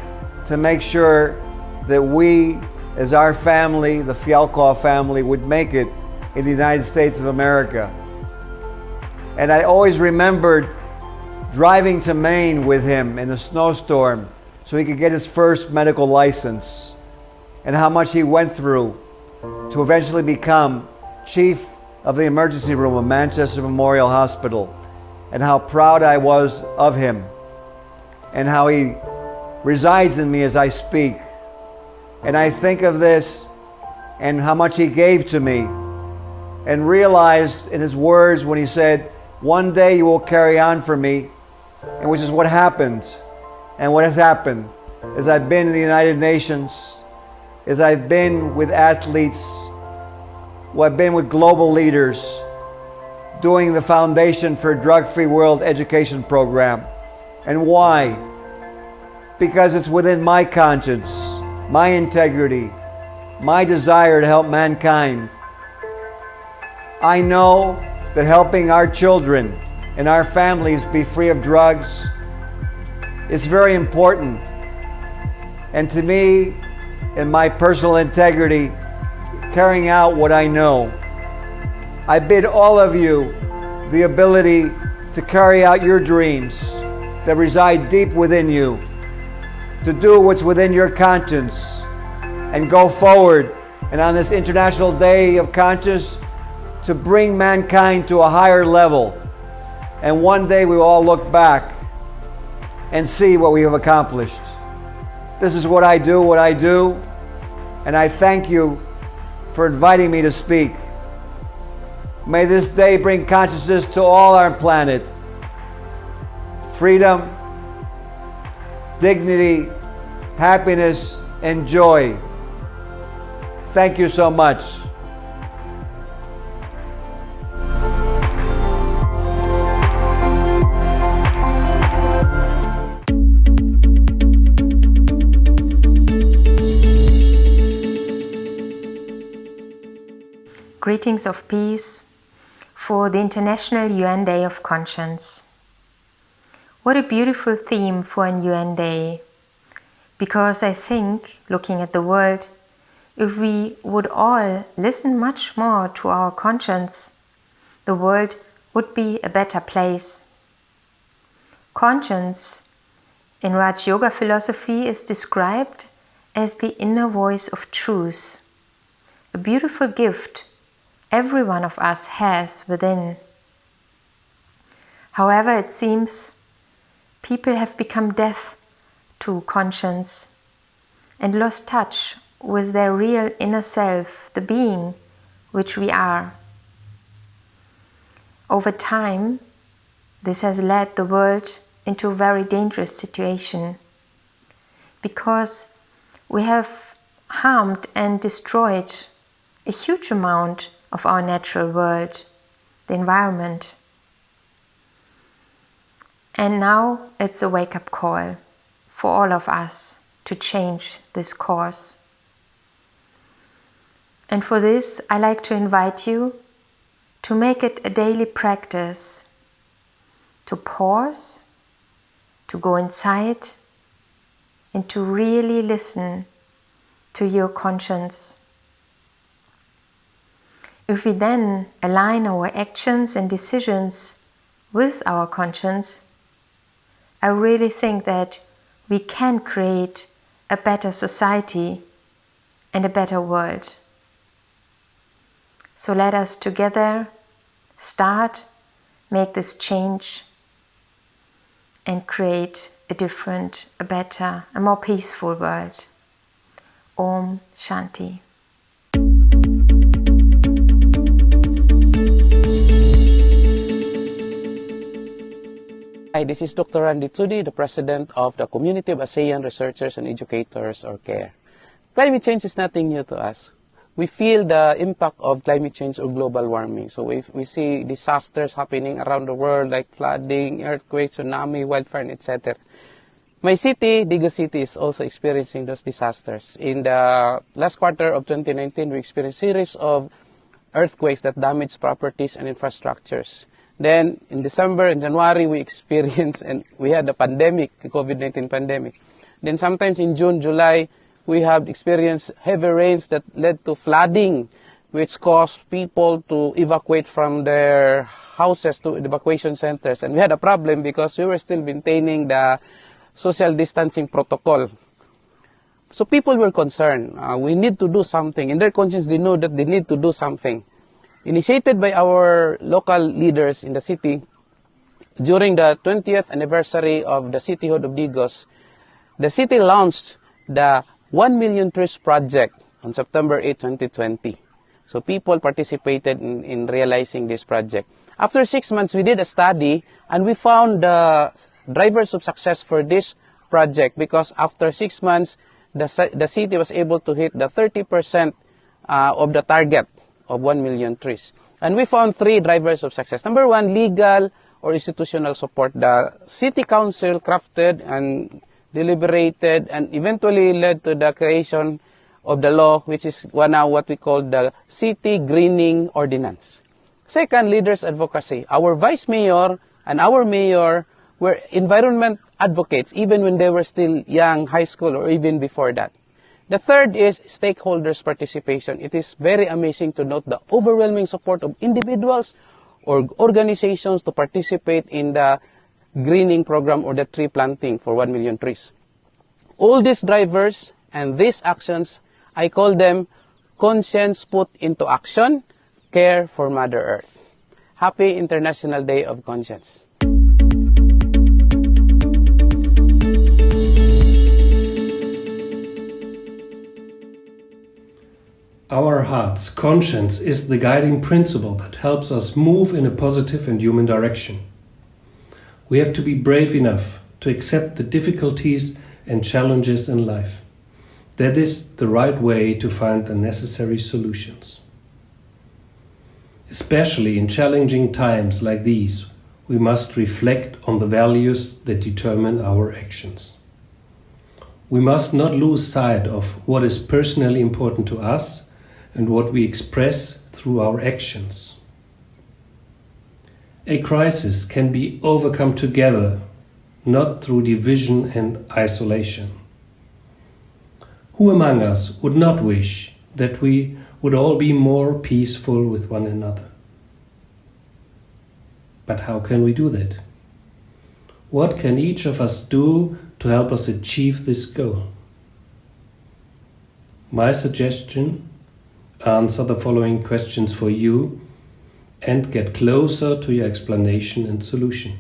to make sure that we, as our family, the Fialkov family, would make it in the United States of America. And I always remembered driving to Maine with him in a snowstorm so he could get his first medical license, and how much he went through to eventually become chief of the emergency room of Manchester Memorial Hospital, and how proud I was of him, and how he resides in me as I speak. And I think of this and how much he gave to me, and realized in his words when he said, "One day you will carry on for me," and which is what happened. And what has happened is I've been in the United Nations, is I've been with athletes, I've been with global leaders, doing the Foundation for a Drug-Free World Education Program. And why? Because it's within my conscience, my integrity, my desire to help mankind. I know that helping our children and our families be free of drugs is very important. And to me, in my personal integrity, carrying out what I know, I bid all of you the ability to carry out your dreams that reside deep within you, to do what's within your conscience, and go forward, and on this International Day of Conscience, to bring mankind to a higher level. And one day we will all look back and see what we have accomplished. This is what I do, and I thank you for inviting me to speak. May this day bring consciousness to all our planet. Freedom, dignity, happiness, and joy. Thank you so much. Greetings of peace for the International UN Day of Conscience. What a beautiful theme for an UN Day, because I think, looking at the world, if we would all listen much more to our conscience, the world would be a better place. Conscience in Raj Yoga philosophy is described as the inner voice of truth, a beautiful gift every one of us has within. However, it seems people have become deaf to conscience and lost touch with their real inner self, the being which we are. Over time, this has led the world into a very dangerous situation, because we have harmed and destroyed a huge amount of our natural world, the environment. And now it's a wake-up call for all of us to change this course. And for this, I like to invite you to make it a daily practice, to pause, to go inside, and to really listen to your conscience. If we then align our actions and decisions with our conscience, I really think that we can create a better society and a better world. So let us together make this change, and create a different, a better, a more peaceful world. Om Shanti. Hi, this is Dr. Randy Tudi, the President of the Community of ASEAN Researchers and Educators, or CARE. climate change is nothing new to us. We feel the impact of climate change or global warming. So we see disasters happening around the world like flooding, earthquakes, tsunami, wildfire, etc. My city, Digo City, is also experiencing those disasters. In the last quarter of 2019, we experienced a series of earthquakes that damaged properties and infrastructures. Then in December and January, we experienced and we had the pandemic, the COVID-19 pandemic. Then sometimes in June, July, we have experienced heavy rains that led to flooding, which caused people to evacuate from their houses to evacuation centers. And we had a problem because we were still maintaining the social distancing protocol. So people were concerned. We need to do something. In their conscience, they know that they need to do something. Initiated by our local leaders in the city, during the 20th anniversary of the cityhood of Digos, the city launched the 1 million trees project on September 8, 2020. So people participated in realizing this project. After 6 months, we did a study and we found the drivers of success for this project because after 6 months, the city was able to hit the 30% of the target of 1 million trees. And we found 3 drivers of success. Number 1, legal or institutional support. The city council crafted and deliberated and eventually led to the creation of the law, which is now what we call the City Greening Ordinance. Second, leaders' advocacy. Our vice mayor and our mayor were environment advocates even when they were still young, high school, or even before that. The third is stakeholders' participation. It is very amazing to note the overwhelming support of individuals or organizations to participate in the greening program or the tree planting for 1 million trees. All these drivers and these actions, I call them conscience put into action, care for Mother Earth. Happy International Day of Conscience. Our heart's conscience is the guiding principle that helps us move in a positive and human direction. We have to be brave enough to accept the difficulties and challenges in life. That is the right way to find the necessary solutions. Especially in challenging times like these, we must reflect on the values that determine our actions. We must not lose sight of what is personally important to us and what we express through our actions. A crisis can be overcome together, not through division and isolation. Who among us would not wish that we would all be more peaceful with one another? But how can we do that? What can each of us do to help us achieve this goal? My suggestion: answer the following questions for you and get closer to your explanation and solution.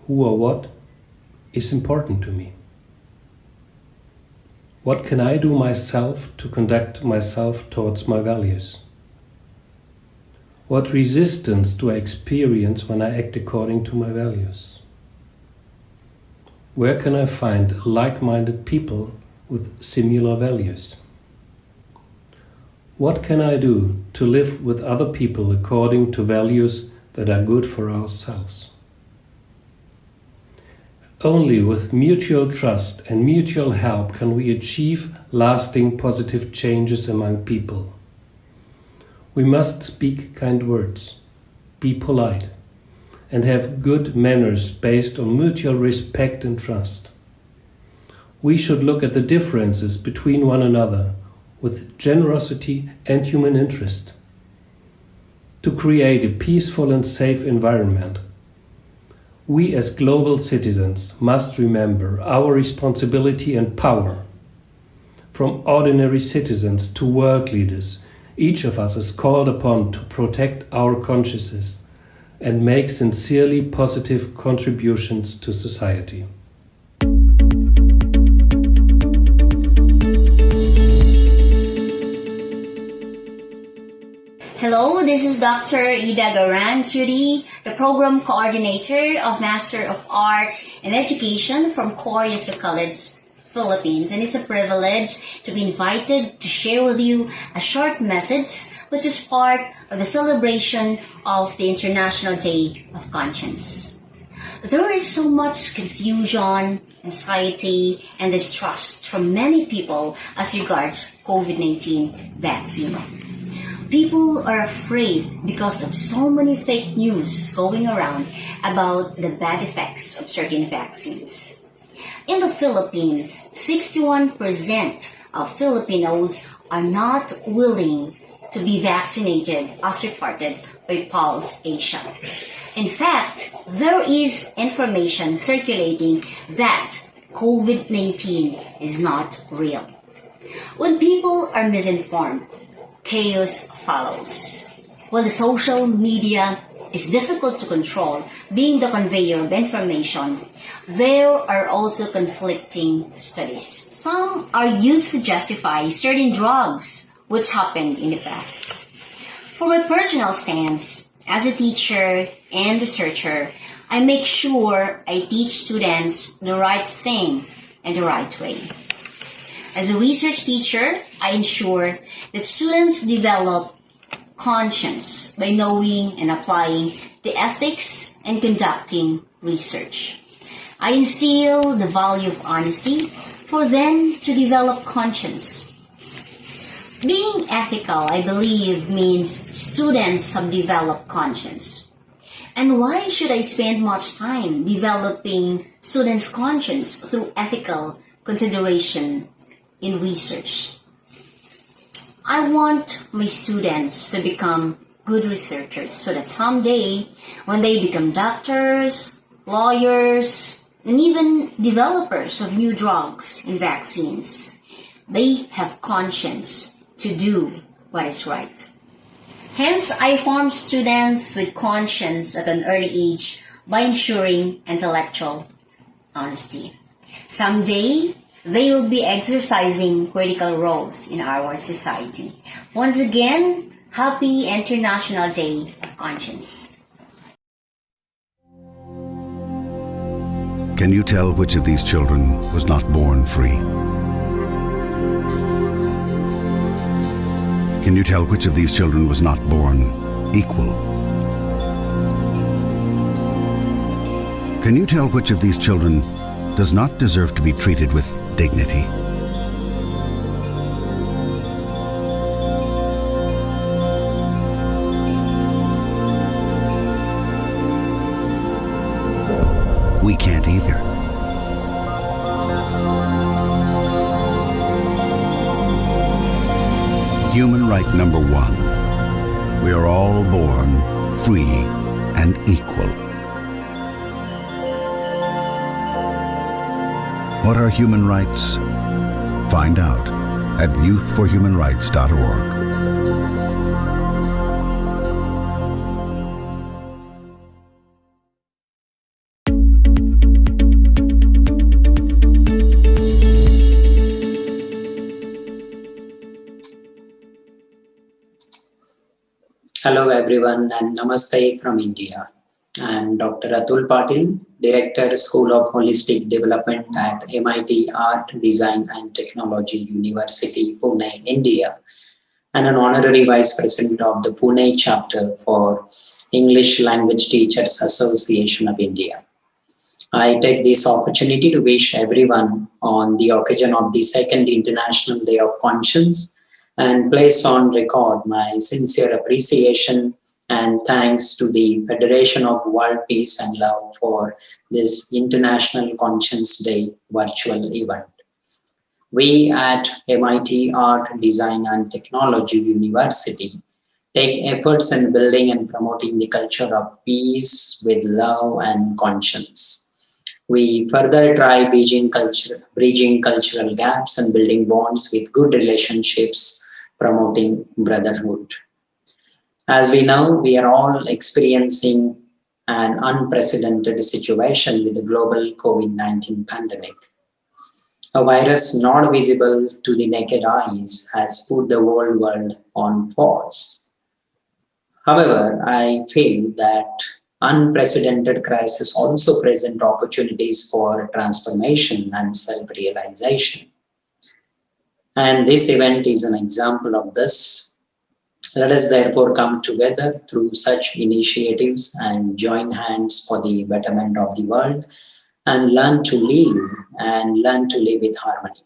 Who or what is important to me? What can I do myself to conduct myself towards my values? What resistance do I experience when I act according to my values? Where can I find like-minded people with similar values? What can I do to live with other people according to values that are good for ourselves? Only with mutual trust and mutual help can we achieve lasting positive changes among people. We must speak kind words, be polite, and have good manners based on mutual respect and trust. We should look at the differences between one another with generosity and human interest. To create a peaceful and safe environment, we as global citizens must remember our responsibility and power. From ordinary citizens to world leaders, each of us is called upon to protect our consciences and make sincerely positive contributions to society. Hello, this is Dr. Ida Garanchuri, the Program Coordinator of Master of Arts in Education from Coriaso College, Philippines. And it's a privilege to be invited to share with you a short message which is part of the celebration of the International Day of Conscience. There is so much confusion, anxiety, and distrust from many people as regards COVID-19 vaccine. People are afraid because of so many fake news going around about the bad effects of certain vaccines. In the Philippines, 61% of Filipinos are not willing to be vaccinated as reported by Pulse Asia. In fact, there is information circulating that COVID-19 is not real. When people are misinformed, chaos follows. While the social media is difficult to control, being the conveyor of information, there are also conflicting studies. Some are used to justify certain drugs which happened in the past. For my personal stance, as a teacher and researcher, I make sure I teach students the right thing and the right way. As a research teacher, I ensure that students develop conscience by knowing and applying the ethics and conducting research. I instill the value of honesty for them to develop conscience. Being ethical, I believe, means students have developed conscience. And why should I spend much time developing students' conscience through ethical consideration in research? I want my students to become good researchers so that someday, when they become doctors, lawyers, and even developers of new drugs and vaccines, they have conscience to do what is right. Hence, I form students with conscience at an early age by ensuring intellectual honesty. Someday, they will be exercising critical roles in our society. Once again, happy International Day of Conscience. Can you tell which of these children was not born free? Can you tell which of these children was not born equal? Can you tell which of these children does not deserve to be treated with dignity? We can't either. Human right number one. We are all born free and equal. What are human rights? Find out at youthforhumanrights.org. Hello everyone and Namaste from India. I am Dr. Atul Patil, Director, School of Holistic Development at MIT Art, Design and Technology University, Pune, India, and an Honorary Vice President of the Pune Chapter for English Language Teachers Association of India. I take this opportunity to wish everyone on the occasion of the Second International Day of Conscience and place on record my sincere appreciation and thanks to the Federation of World Peace and Love for this International Conscience Day virtual event. We at MIT Art, Design and Technology University take efforts in building and promoting the culture of peace with love and conscience. We further try bridging cultural gaps and building bonds with good relationships, promoting brotherhood. As we know, we are all experiencing an unprecedented situation with the global COVID-19 pandemic. A virus not visible to the naked eyes has put the whole world on pause. However, I feel that unprecedented crisis also present opportunities for transformation and self-realization. And this event is an example of this. Let us therefore come together through such initiatives and join hands for the betterment of the world and learn to live with harmony.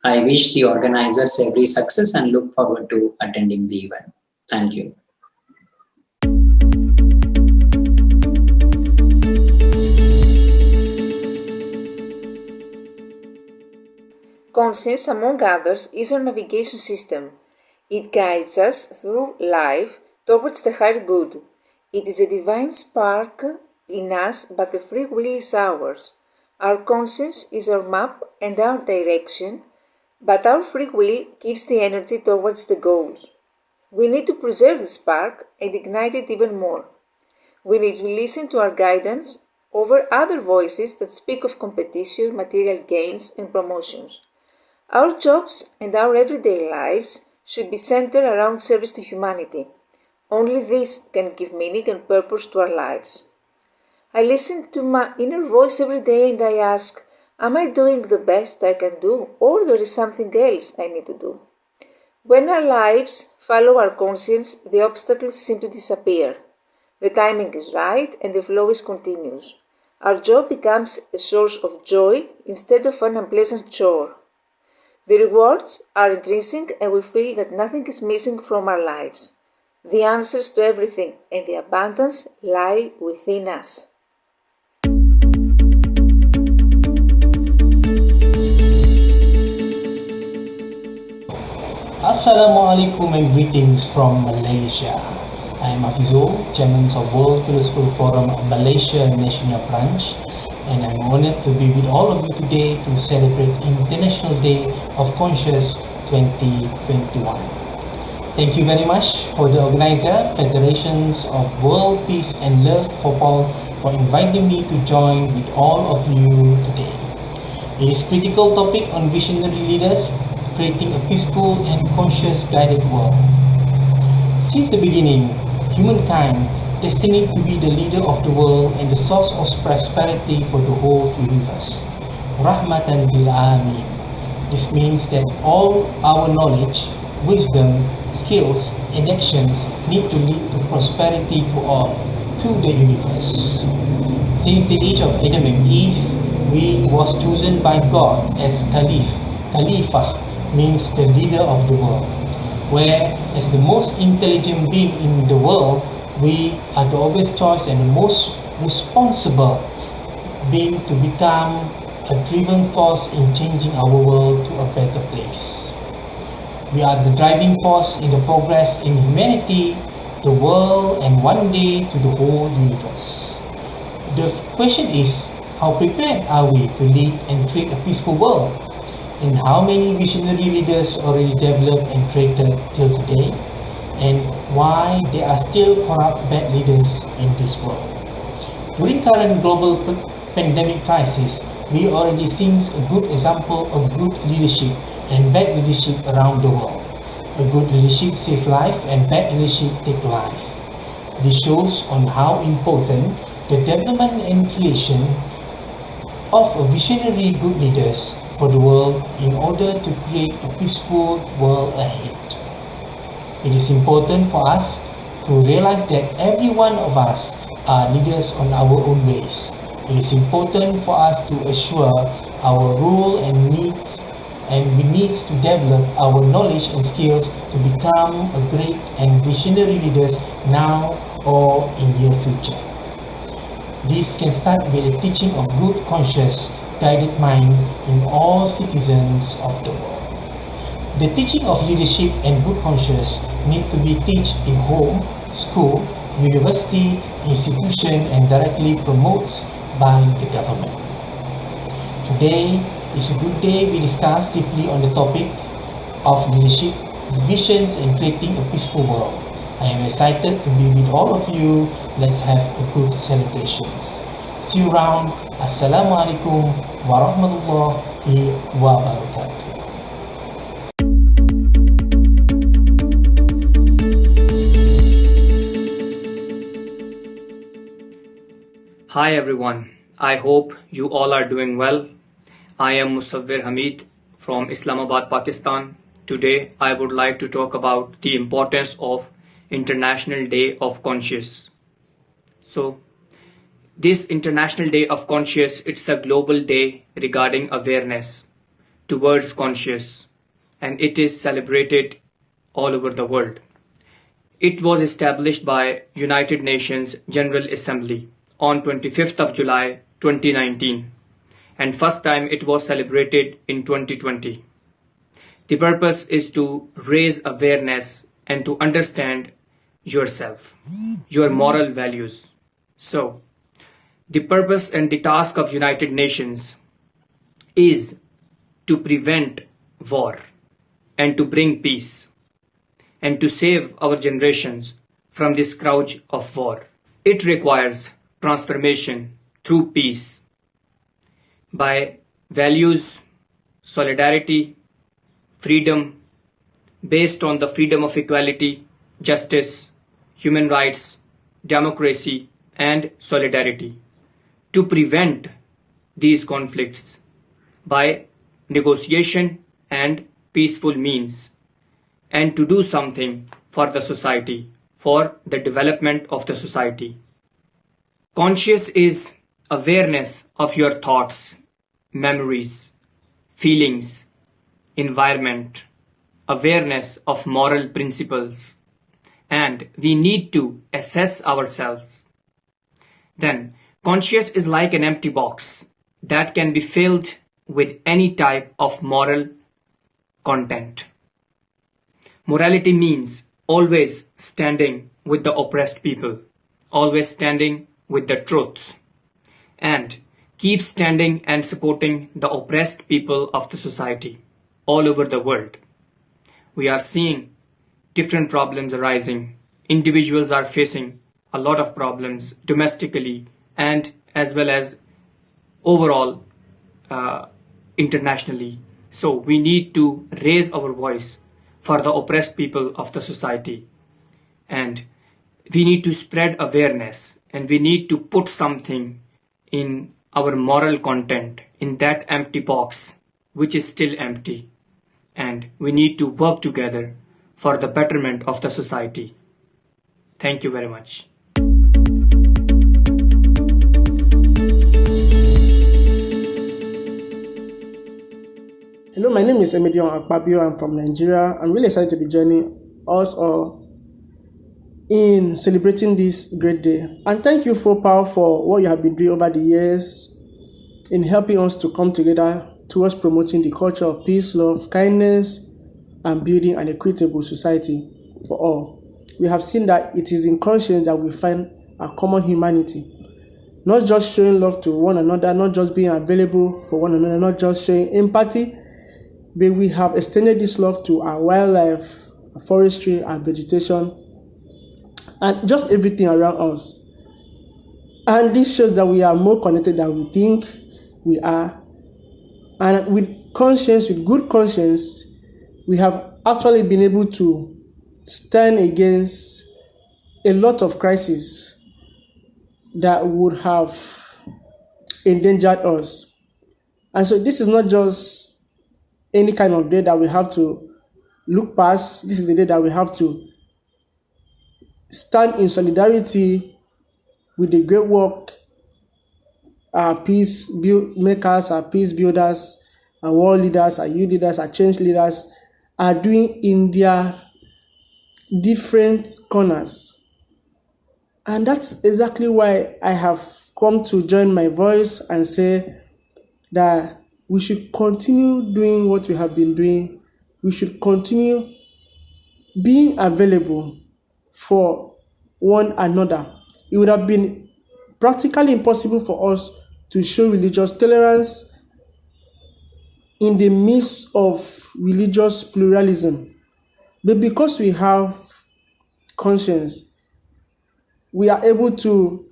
I wish the organizers every success and look forward to attending the event. Thank you. Conscience, among others, is our navigation system. It guides us through life towards the higher good. It is a divine spark in us, but the free will is ours. Our conscience is our map and our direction, but our free will gives the energy towards the goals. We need to preserve the spark and ignite it even more. We need to listen to our guidance over other voices that speak of competition, material gains, and promotions. Our jobs and our everyday lives should be centered around service to humanity. Only this can give meaning and purpose to our lives. I listen to my inner voice every day and I ask, am I doing the best I can do, or there is something else I need to do? When our lives follow our conscience, the obstacles seem to disappear. The timing is right and the flow is continuous. Our job becomes a source of joy instead of an unpleasant chore. The rewards are intrinsic and we feel that nothing is missing from our lives. The answers to everything and the abundance lie within us. Assalamualaikum and greetings from Malaysia. I am Hafizul, Chairman of World Philosophical Forum Malaysia National Branch, and I'm honored to be with all of you today to celebrate International Day of Conscience 2021. Thank you very much for the organizer, Federations of World Peace and Love for All, for inviting me to join with all of you today. It is a critical topic on visionary leaders creating a peaceful and conscious guided world. Since the beginning, humankind destined to be the leader of the world and the source of prosperity for the whole universe. Rahmatan lil Alamin. This means that all our knowledge, wisdom, skills, and actions need to lead to prosperity to all, to the universe. Since the age of Adam and Eve, we was chosen by God as Caliph. Khalifah means the leader of the world, where as the most intelligent being in the world, we are the obvious choice and the most responsible being to become a driven force in changing our world to a better place. We are the driving force in the progress in humanity, the world, and one day to the whole universe. The question is, how prepared are we to lead and create a peaceful world? And how many visionary leaders already developed and created till today? And why there are still corrupt bad leaders in this world? During current global pandemic crisis, we already seen a good example of good leadership and bad leadership around the world. A good leadership saves life and bad leadership takes life. This shows on how important the development and creation of a visionary good leaders for the world in order to create a peaceful world ahead. It is important for us to realize that every one of us are leaders on our own ways. It is important for us to assure our role and needs, and we need to develop our knowledge and skills to become a great and visionary leaders now or in the future. This can start with the teaching of good conscience guided mind in all citizens of the world. The teaching of leadership and good conscience need to be taught in home, school, university, institution, and directly promoted by the government. Today is a good day we discuss deeply on the topic of leadership, visions, and creating a peaceful world. I am excited to be with all of you. Let's have a good celebrations. See you around. Assalamualaikum warahmatullahi wabarakatuh. Hi everyone, I hope you all are doing well. I am Musawwir Hamid from Islamabad, Pakistan. Today I would like to talk about the importance of International Day of Conscience. So, this International Day of Conscience, it's a global day regarding awareness towards conscience, and it is celebrated all over the world. It was established by United Nations General Assembly on 25th of July 2019, and first time it was celebrated in 2020. The purpose is to raise awareness and to understand yourself, your moral values. So, the purpose and the task of United Nations is to prevent war and to bring peace and to save our generations from this scourge of war. It requires transformation through peace by values, solidarity, freedom, based on the freedom of equality, justice, human rights, democracy, and solidarity, to prevent these conflicts by negotiation and peaceful means, and to do something for the society, for the development of the society. Conscious is awareness of your thoughts, memories, feelings, environment, awareness of moral principles, and we need to assess ourselves. Then, conscious is like an empty box that can be filled with any type of moral content. Morality means always standing with the oppressed people, always standing with the truth, and keep standing and supporting the oppressed people of the society all over the world. We are seeing different problems arising. Individuals are facing a lot of problems domestically and as well as overall internationally. So we need to raise our voice for the oppressed people of the society, and we need to spread awareness, and we need to put something in our moral content in that empty box which is still empty, and we need to work together for the betterment of the society. Thank you very much. Hello, my name is Emedion Akpabio. I'm from Nigeria. I'm really excited to be joining us all in celebrating this great day. And thank you, FOPAL, for what you have been doing over the years in helping us to come together towards promoting the culture of peace, love, kindness, and building an equitable society for all. We have seen that it is in conscience that we find a common humanity. Not just showing love to one another, not just being available for one another, not just showing empathy, but we have extended this love to our wildlife, our forestry, our vegetation, and just everything around us. And this shows that we are more connected than we think we are. And with conscience, with good conscience, we have actually been able to stand against a lot of crises that would have endangered us. And so this is not just any kind of day that we have to look past. This is the day that we have to stand in solidarity with the great work our peace makers, our peace builders, our world leaders, our youth leaders, our change leaders are doing in their different corners. And that's exactly why I have come to join my voice and say that we should continue doing what we have been doing. We should continue being available for one another. It would have been practically impossible for us to show religious tolerance in the midst of religious pluralism. But because we have conscience, we are able to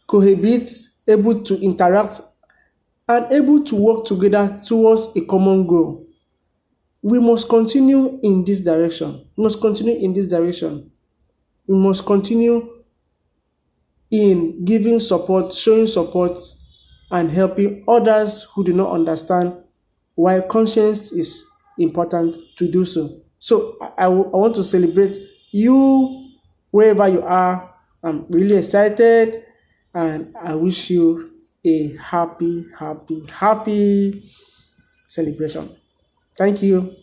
cohabit, able to interact, and able to work together towards a common goal. We must continue in this direction. We must continue in this direction. We must continue in giving support, showing support, and helping others who do not understand why conscience is important to do so. So I want to celebrate you wherever you are. I'm really excited, and I wish you a happy, happy, happy celebration. Thank you.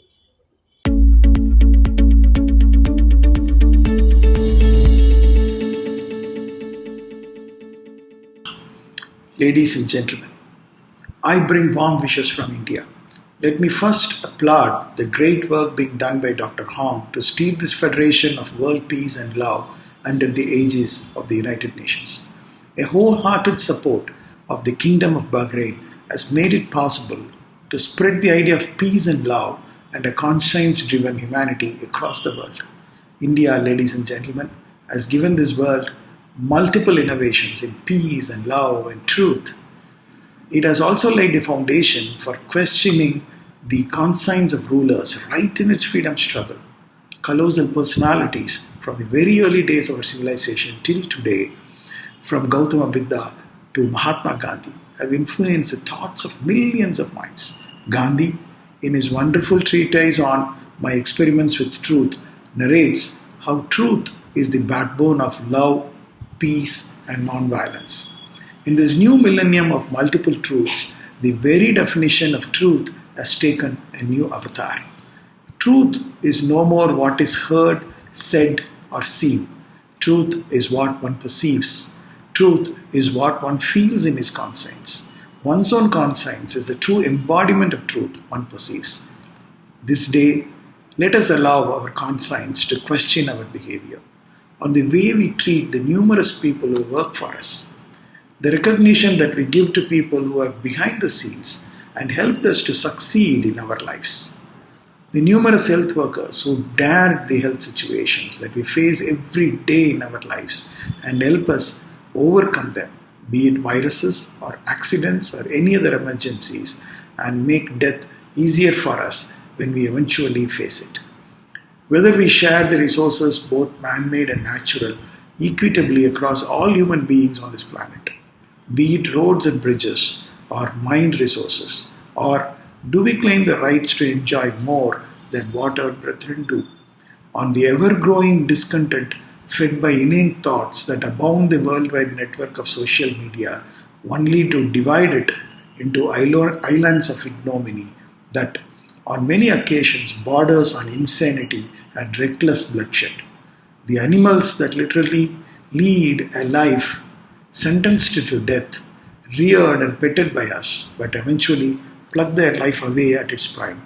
Ladies and gentlemen, I bring warm wishes from India. Let me first applaud the great work being done by Dr. Hong to steer this Federation of World Peace and Love under the aegis of the United Nations. A wholehearted support of the Kingdom of Bahrain has made it possible to spread the idea of peace and love and a conscience-driven humanity across the world. India, ladies and gentlemen, has given this world multiple innovations in peace and love and truth. It has also laid the foundation for questioning the conscience of rulers right in its freedom struggle. Colossal personalities from the very early days of our civilization till today, from Gautama Buddha to Mahatma Gandhi, have influenced the thoughts of millions of minds. Gandhi, in his wonderful treatise on My Experiments with Truth, narrates how truth is the backbone of love, peace, and non-violence. In this new millennium of multiple truths, the very definition of truth has taken a new avatar. Truth is no more what is heard, said, or seen. Truth is what one perceives. Truth is what one feels in his conscience. One's own conscience is the true embodiment of truth one perceives. This day, let us allow our conscience to question our behavior on the way we treat the numerous people who work for us. The recognition that we give to people who are behind the scenes and helped us to succeed in our lives. The numerous health workers who dared the health situations that we face every day in our lives and help us overcome them, be it viruses or accidents or any other emergencies, and make death easier for us when we eventually face it. Whether we share the resources, both man-made and natural, equitably across all human beings on this planet, be it roads and bridges or mind resources, or do we claim the rights to enjoy more than what our brethren do? On the ever-growing discontent fed by inane thoughts that abound the worldwide network of social media, only to divide it into islands of ignominy that on many occasions borders on insanity and reckless bloodshed. The animals that literally lead a life sentenced to death, reared and petted by us, but eventually pluck their life away at its prime.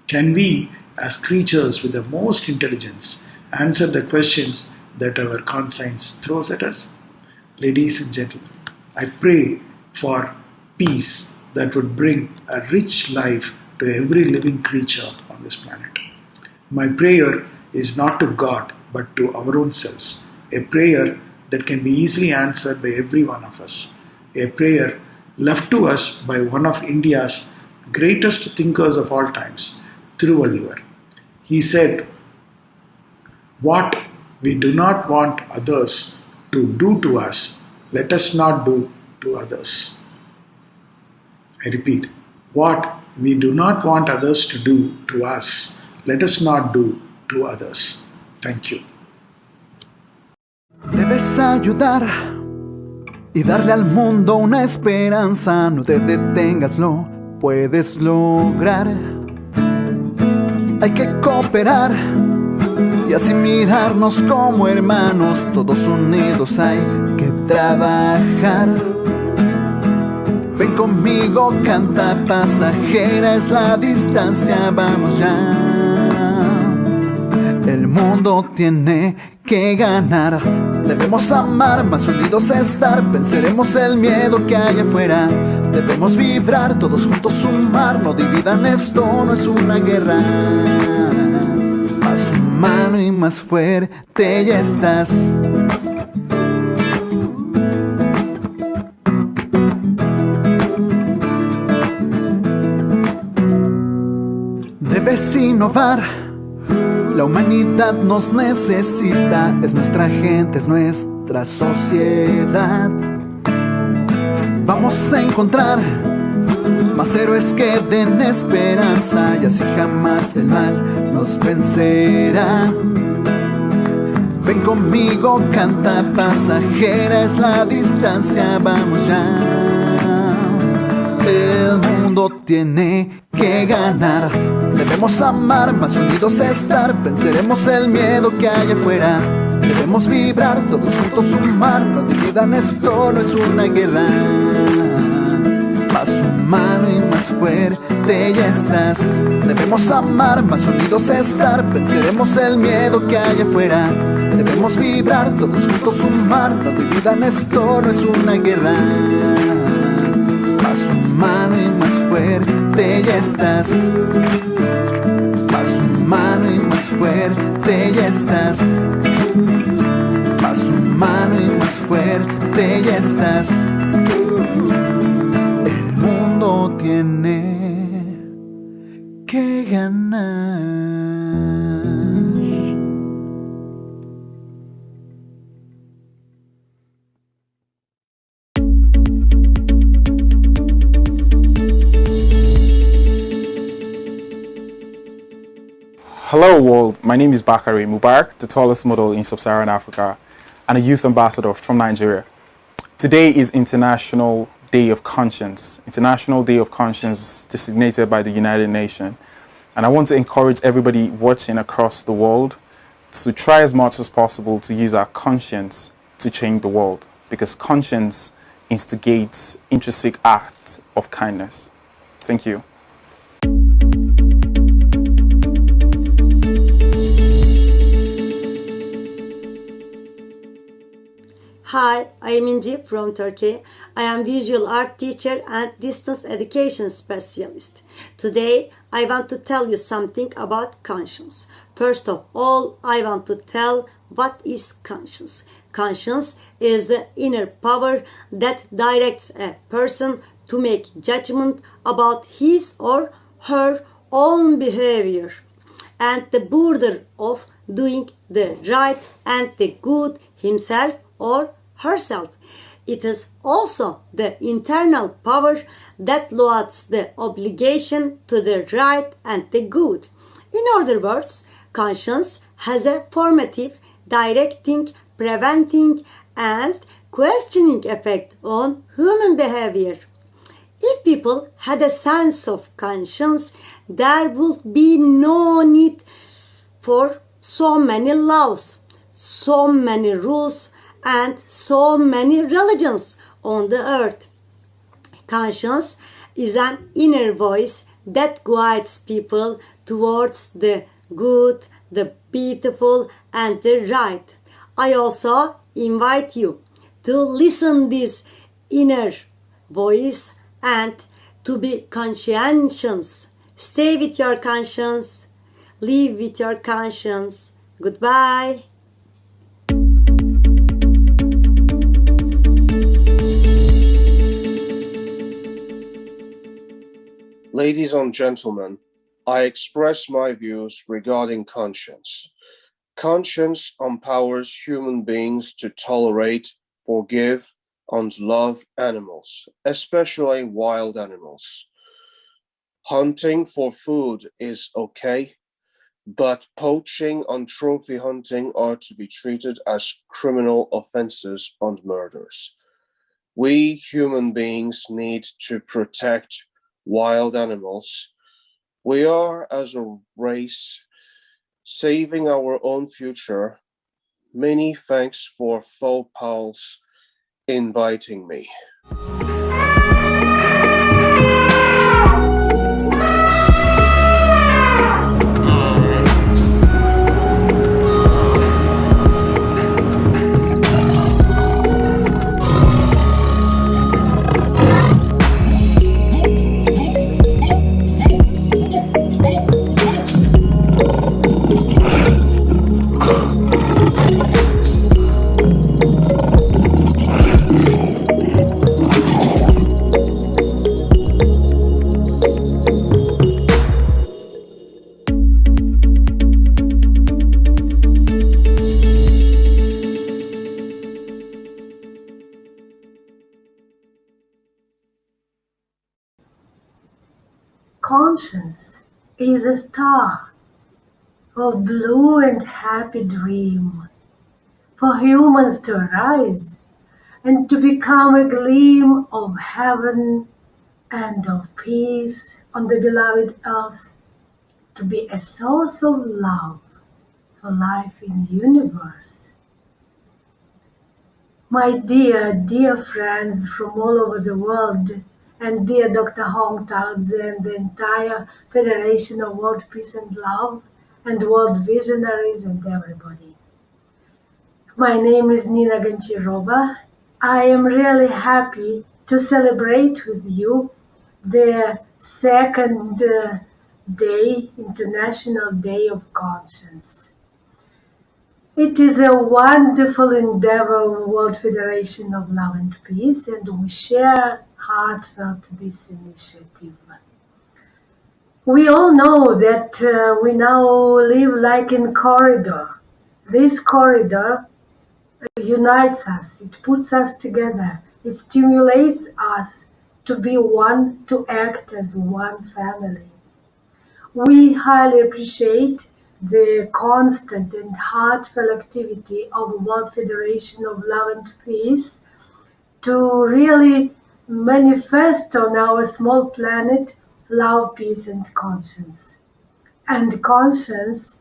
Can we, as creatures with the most intelligence, answer the questions that our conscience throws at us? Ladies and gentlemen, I pray for peace that would bring a rich life to every living creature on this planet. My prayer is not to God, but to our own selves. A prayer that can be easily answered by every one of us. A prayer left to us by one of India's greatest thinkers of all times, Thiruvalluvar. He said, "What we do not want others to do to us, let us not do to others." I repeat, what we do not want others to do to us, let us not do to others. Thank you. Debes ayudar y darle al mundo una esperanza. No te detengas, lo puedes lograr. Hay que cooperar y así mirarnos como hermanos. Todos unidos hay que trabajar. Ven conmigo, canta pasajera es la distancia, vamos ya. El mundo tiene que ganar. Debemos amar, más unidos estar. Venceremos el miedo que hay afuera. Debemos vibrar, todos juntos sumar. No dividan esto, no es una guerra. Más humano y más fuerte ya estás. Debes innovar. La humanidad nos necesita, es nuestra gente, es nuestra nuestra sociedad. Vamos a encontrar más héroes que den esperanza y así jamás el mal nos vencerá. Ven conmigo, canta pasajera, es la distancia, vamos ya. El mundo tiene que ganar, debemos amar, más unidos estar, venceremos el miedo que hay afuera. Debemos vibrar, todos juntos sumar, no dividan, esto no es una guerra. Más humano y más fuerte ya estás. Debemos amar, más unidos estar, venceremos el miedo que hay afuera. Debemos vibrar, todos juntos sumar, no dividan, esto no es una guerra. Más humano y más fuerte ya estás. Más humano y más fuerte ya estás. Más humano y más fuerte ya estás. El mundo tiene que ganar. Hello world, my name is Bakari Mubarak, the tallest model in sub-Saharan Africa and a youth ambassador from Nigeria. Today is International Day of Conscience, International Day of Conscience designated by the United Nations. And I want to encourage everybody watching across the world to try as much as possible to use our conscience to change the world, because conscience instigates intrinsic acts of kindness. Thank you. Hi, I am Inci from Turkey. I am visual art teacher and distance education specialist. Today, I want to tell you something about conscience. First of all, I want to tell what is conscience. Conscience is the inner power that directs a person to make judgment about his or her own behavior and the border of doing the right and the good himself or herself. It is also the internal power that loads the obligation to the right and the good. In other words, conscience has a formative, directing, preventing, and questioning effect on human behavior. If people had a sense of conscience, there would be no need for so many laws, so many rules, and so many religions on the earth. Conscience is an inner voice that guides people towards the good, the beautiful, and the right. I also invite you to listen this inner voice and to be conscientious. Stay with your conscience. Live with your conscience. Goodbye. Ladies and gentlemen, I express my views regarding conscience. Conscience empowers human beings to tolerate, forgive, and love animals, especially wild animals. Hunting for food is okay, but poaching and trophy hunting are to be treated as criminal offenses and murders. We human beings need to protect wild animals. We are, as a race, saving our own future. Many thanks for Faux Pals inviting me. Conscience is a star of blue and happy dream for humans to arise and to become a gleam of heaven and of peace on the beloved earth, to be a source of love for life in the universe. My dear, dear friends from all over the world, and dear Dr. Hong Taozi and the entire Federation of World Peace and Love, and World Visionaries and everybody. My name is Nina Ganchirova. I am really happy to celebrate with you the second day, International Day of Conscience. It is a wonderful endeavor of World Federation of Love and Peace, and we share heartfelt this initiative. We all know that we now live like in a corridor. This corridor unites us, it puts us together, it stimulates us to be one, to act as one family. We highly appreciate the constant and heartfelt activity of the World Federation of Love and Peace to really manifest on our small planet love, peace, and conscience. And conscience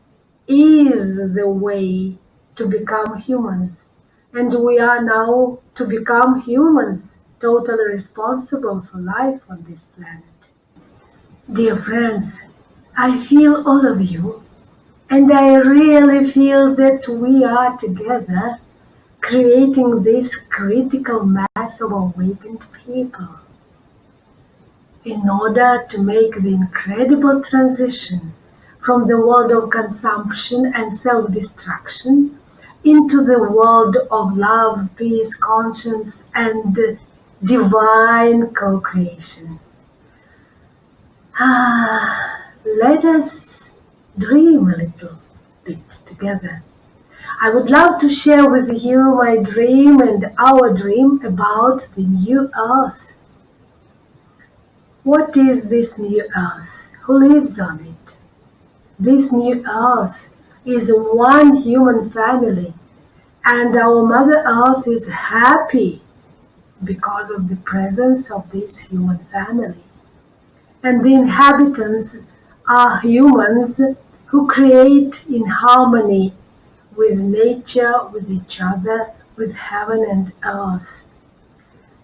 is the way to become humans. And we are now to become humans, totally responsible for life on this planet. Dear friends, I feel all of you, and I really feel that we are together creating this critical mass of awakened people in order to make the incredible transition from the world of consumption and self-destruction into the world of love, peace, conscience, and divine co-creation. Let us dream a little bit together. I would love to share with you my dream and our dream about the new earth. What is this new earth? Who lives on it? This new earth is one human family, and our Mother Earth is happy because of the presence of this human family. And the inhabitants are humans who create in harmony with nature, with each other, with heaven and earth.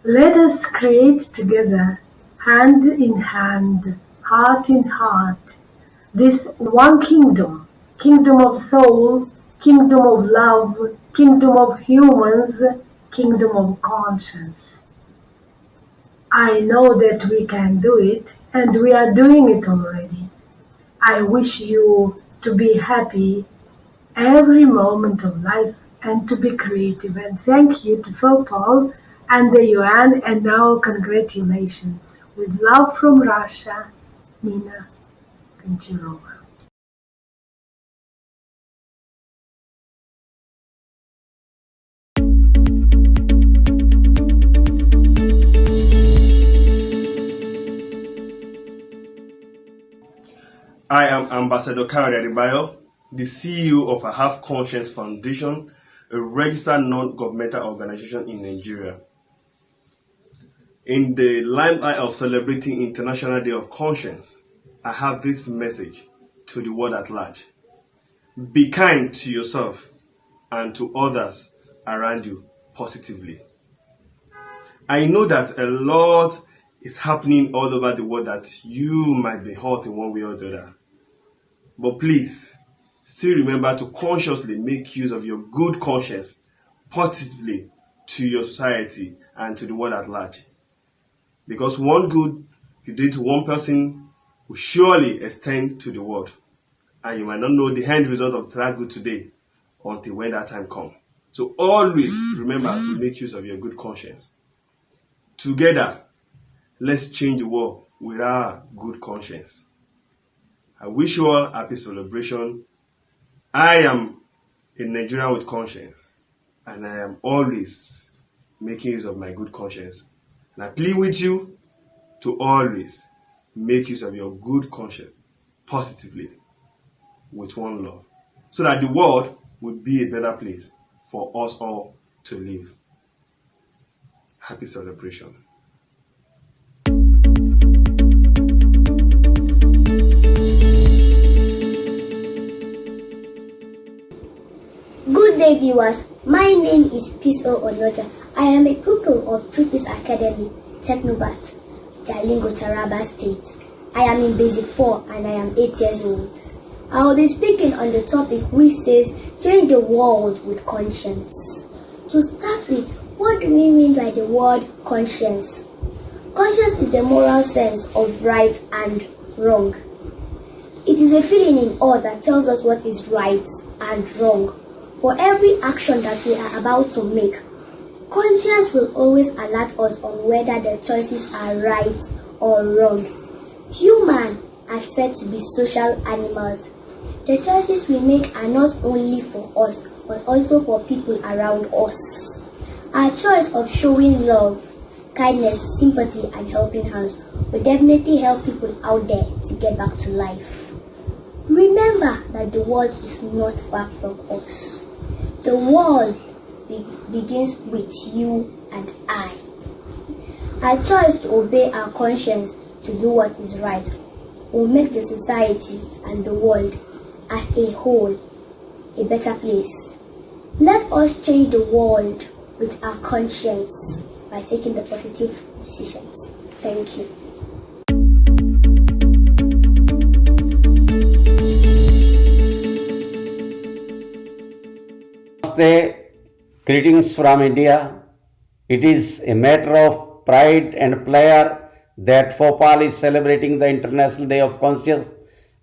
Let us create together, hand in hand, heart in heart, this one kingdom, kingdom of soul, kingdom of love, kingdom of humans, kingdom of conscience. I know that we can do it, and we are doing it already. I wish you to be happy every moment of life and to be creative. And thank you to Paul and the UN, and now congratulations. With love from Russia, Nina Goncharova. I am Ambassador Kari Adebayo, the CEO of a Have Conscience Foundation, a registered non-governmental organization in Nigeria. In the limelight of celebrating International Day of Conscience, I have this message to the world at large. Be kind to yourself and to others around you positively. I know that a lot is happening all over the world that you might be hurt in one way or the other. But please, still remember to consciously make use of your good conscience positively to your society and to the world at large. Because one good you do to one person will surely extend to the world. And you might not know the end result of that good today until when that time comes. So always remember to make use of your good conscience. Together, let's change the world with our good conscience. I wish you all happy celebration. I am a Nigerian with conscience, and I am always making use of my good conscience. And I plead with you to always make use of your good conscience positively with one love, so that the world would be a better place for us all to live. Happy celebration. Good day, viewers. My name is Peace O. Onoja. I am a pupil of Tripis Academy, Technobat, Jalingo, Taraba State. I am in Basic 4 and I am 8 years old. I will be speaking on the topic which says, change the world with conscience. To start with, what do we mean by the word conscience? Conscience is the moral sense of right and wrong. It is a feeling in us that tells us what is right and wrong. For every action that we are about to make, conscience will always alert us on whether the choices are right or wrong. Humans are said to be social animals. The choices we make are not only for us, but also for people around us. Our choice of showing love, kindness, sympathy, and helping hands will definitely help people out there to get back to life. Remember that the world is not far from us. The world begins with you and I. Our choice to obey our conscience to do what is right will make the society and the world as a whole a better place. Let us change the world with our conscience by taking the positive decisions. Thank you. Namaste, greetings from India. It is a matter of pride and pleasure that Bhopal is celebrating the International Day of Conscience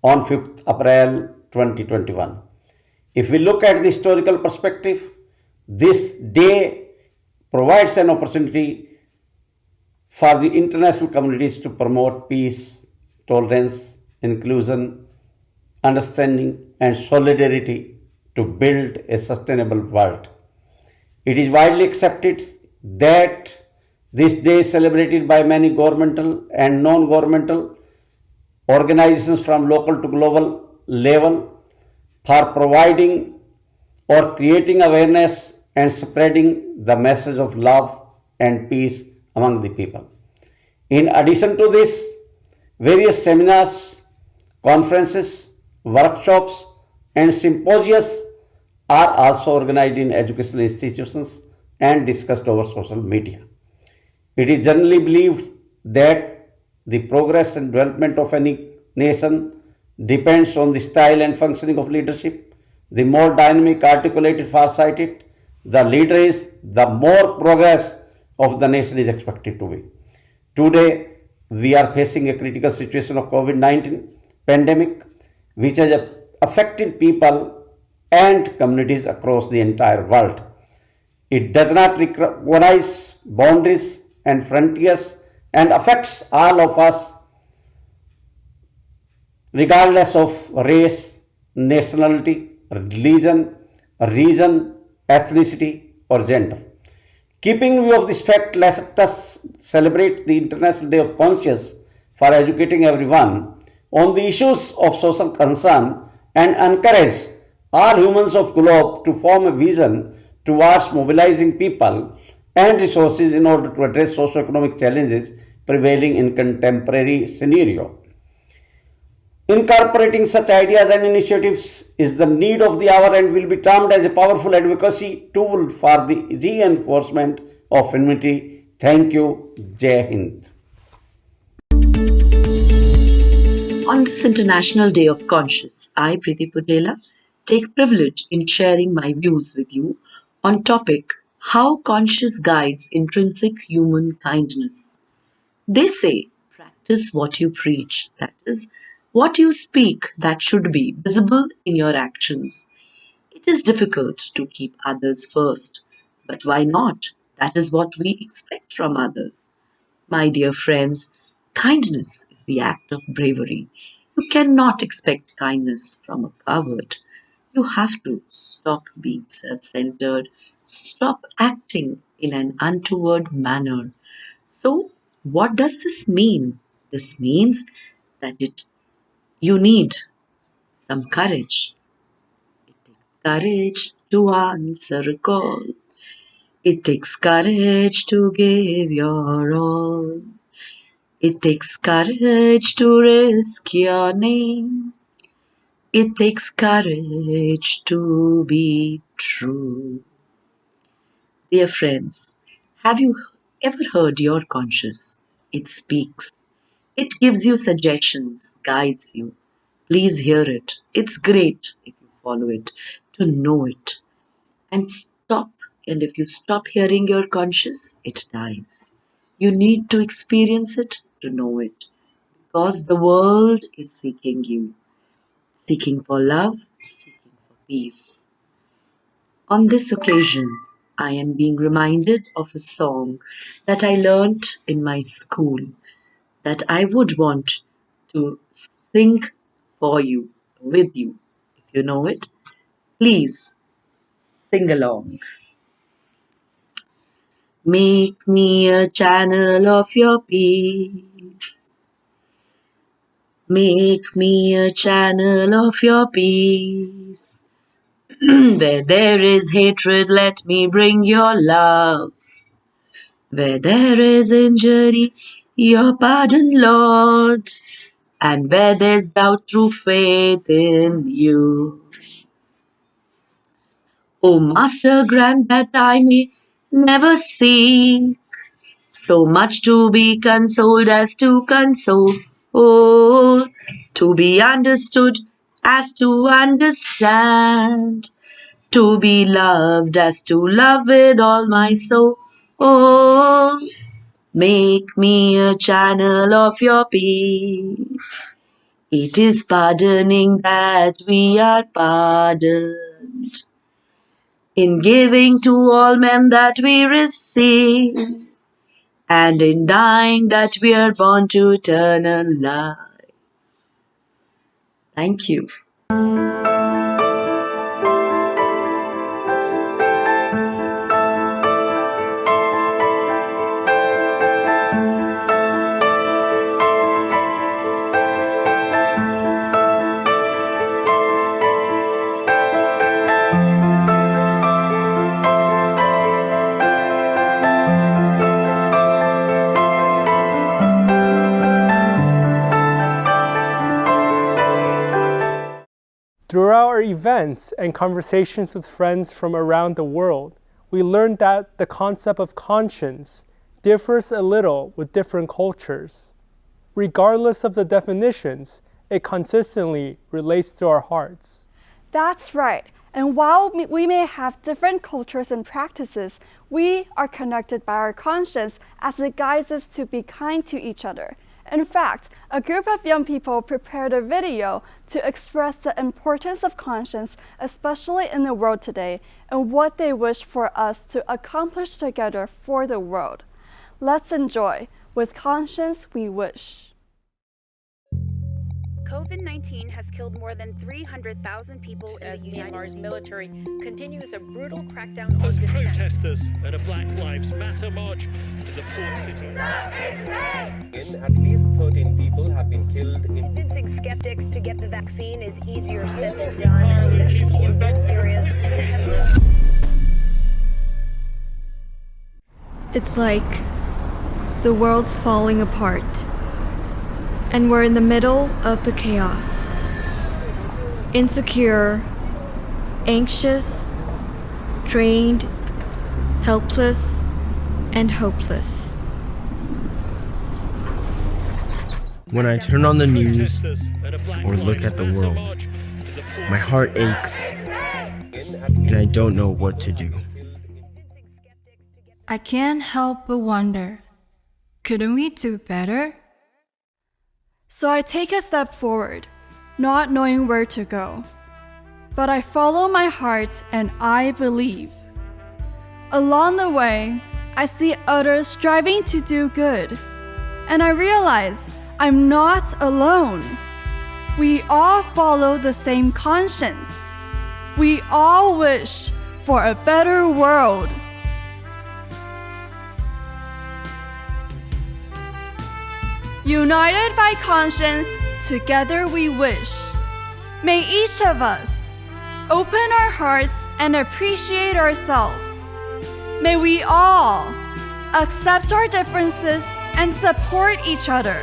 on 5th April 2021. If we look at the historical perspective, this day provides an opportunity for the international communities to promote peace, tolerance, inclusion, understanding, and solidarity to build a sustainable world. It is widely accepted that this day is celebrated by many governmental and non-governmental organizations from local to global level for providing or creating awareness and spreading the message of love and peace among the people. In addition to this, various seminars, conferences, workshops, and symposia are also organized in educational institutions and discussed over social media. It is generally believed that the progress and development of any nation depends on the style and functioning of leadership. The more dynamic, articulated, far-sighted the leader is, the more progress of the nation is expected to be. Today, we are facing a critical situation of COVID-19 pandemic, which has affected people and communities across the entire world. It does not recognize boundaries and frontiers and affects all of us regardless of race, nationality, religion, region, ethnicity, or gender. Keeping view of this fact, let us celebrate the International Day of Conscience for educating everyone on the issues of social concern and encourage all humans of globe to form a vision towards mobilizing people and resources in order to address socio-economic challenges prevailing in contemporary scenario. Incorporating such ideas and initiatives is the need of the hour and will be termed as a powerful advocacy tool for the reinforcement of unity. Thank you. Jai Hind. On this International Day of Conscience, I, Preeti Pudela, take privilege in sharing my views with you on topic how conscience guides intrinsic human kindness. They say, practice what you preach, that is, what you speak that should be visible in your actions. It is difficult to keep others first, but why not? That is what we expect from others. My dear friends, kindness is the act of bravery. You cannot expect kindness from a coward. You have to stop being self-centered, stop acting in an untoward manner. So, what does this mean? This means that you need some courage. It takes courage to answer a call. It takes courage to give your all. It takes courage to risk your name. It takes courage to be true. Dear friends, have you ever heard your conscience? It speaks. It gives you suggestions, guides you. Please hear it. It's great if you follow it, to know it. And stop. And if you stop hearing your conscience, it dies. You need to experience it to know it. Because the world is seeking you. Seeking for love, seeking for peace. On this occasion, I am being reminded of a song that I learnt in my school that I would want to sing for you, with you. If you know it, please sing along. Make me a channel of your peace. Make me a channel of your peace. Where there is hatred, let me bring your love. Where there is injury, your pardon, Lord. And where there's doubt, through faith in you. O Master, grant that I may never seek so much to be consoled as to console. Oh, to be understood as to understand. To be loved as to love with all my soul. Oh, make me a channel of your peace. It is pardoning that we are pardoned. In giving to all men that we receive. And in dying that we are born to eternal life. Thank you. Through our events and conversations with friends from around the world, we learned that the concept of conscience differs a little with different cultures. Regardless of the definitions, it consistently relates to our hearts. That's right. And while we may have different cultures and practices, we are connected by our conscience as it guides us to be kind to each other. In fact, a group of young people prepared a video to express the importance of conscience, especially in the world today, and what they wish for us to accomplish together for the world. Let's enjoy. With conscience, we wish. COVID-19 has killed more than 300,000 people as Myanmar's military continues a brutal crackdown on dissent. Protesters at a Black Lives Matter march to the port city. At least 13 people have been killed. Convincing skeptics to get the vaccine is easier said than done, especially in rural areas that are heavily. It's like the world's falling apart. And we're in the middle of the chaos. Insecure, anxious, drained, helpless, and hopeless. When I turn on the news or look at the world, my heart aches and I don't know what to do. I can't help but wonder, couldn't we do better? So I take a step forward, not knowing where to go. But I follow my heart and I believe. Along the way, I see others striving to do good. And I realize I'm not alone. We all follow the same conscience. We all wish for a better world. United by conscience, together we wish. May each of us open our hearts and appreciate ourselves. May we all accept our differences and support each other.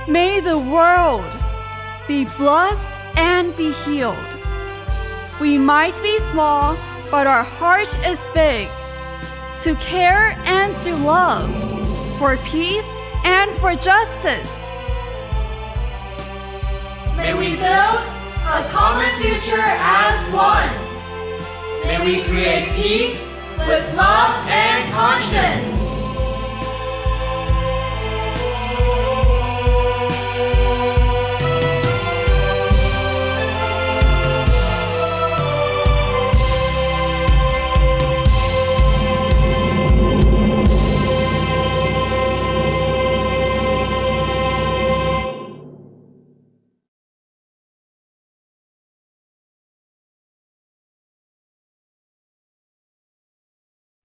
May the world be blessed and be healed. We might be small, but our heart is big. To care and to love, for peace and for justice. May we build a common future as one. May we create peace with love and conscience.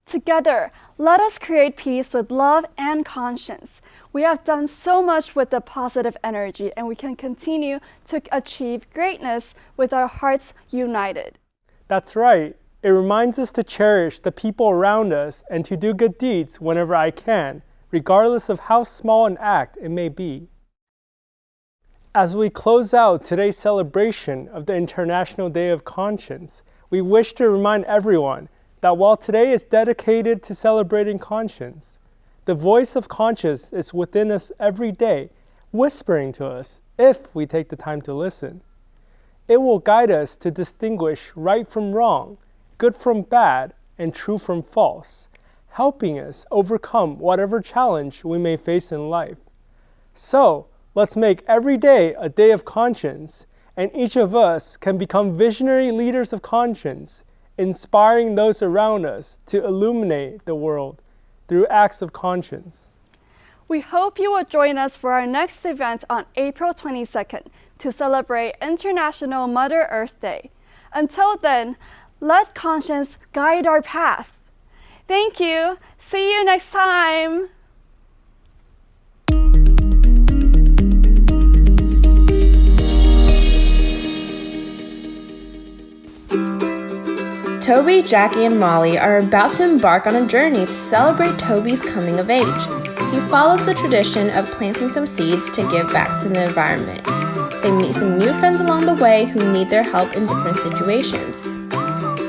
Together, let us create peace with love and conscience. We have done so much with the positive energy, and we can continue to achieve greatness with our hearts united. That's right. It reminds us to cherish the people around us and to do good deeds whenever I can, regardless of how small an act it may be. As we close out today's celebration of the International Day of Conscience, we wish to remind everyone that while today is dedicated to celebrating conscience, the voice of conscience is within us every day, whispering to us if we take the time to listen. It will guide us to distinguish right from wrong, good from bad, and true from false, helping us overcome whatever challenge we may face in life. So, let's make every day a day of conscience, and each of us can become visionary leaders of conscience, inspiring those around us to illuminate the world through acts of conscience. We hope you will join us for our next event on April 22nd to celebrate International Mother Earth Day. Until then, let conscience guide our path. Thank you. See you next time. Toby, Jackie, and Molly are about to embark on a journey to celebrate Toby's coming of age. He follows the tradition of planting some seeds to give back to the environment. They meet some new friends along the way who need their help in different situations.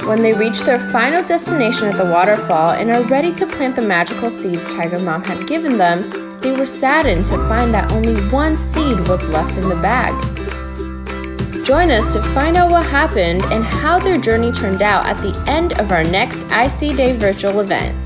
When they reach their final destination at the waterfall and are ready to plant the magical seeds Tiger Mom had given them, they were saddened to find that only one seed was left in the bag. Join us to find out what happened and how their journey turned out at the end of our next ICDAY virtual event.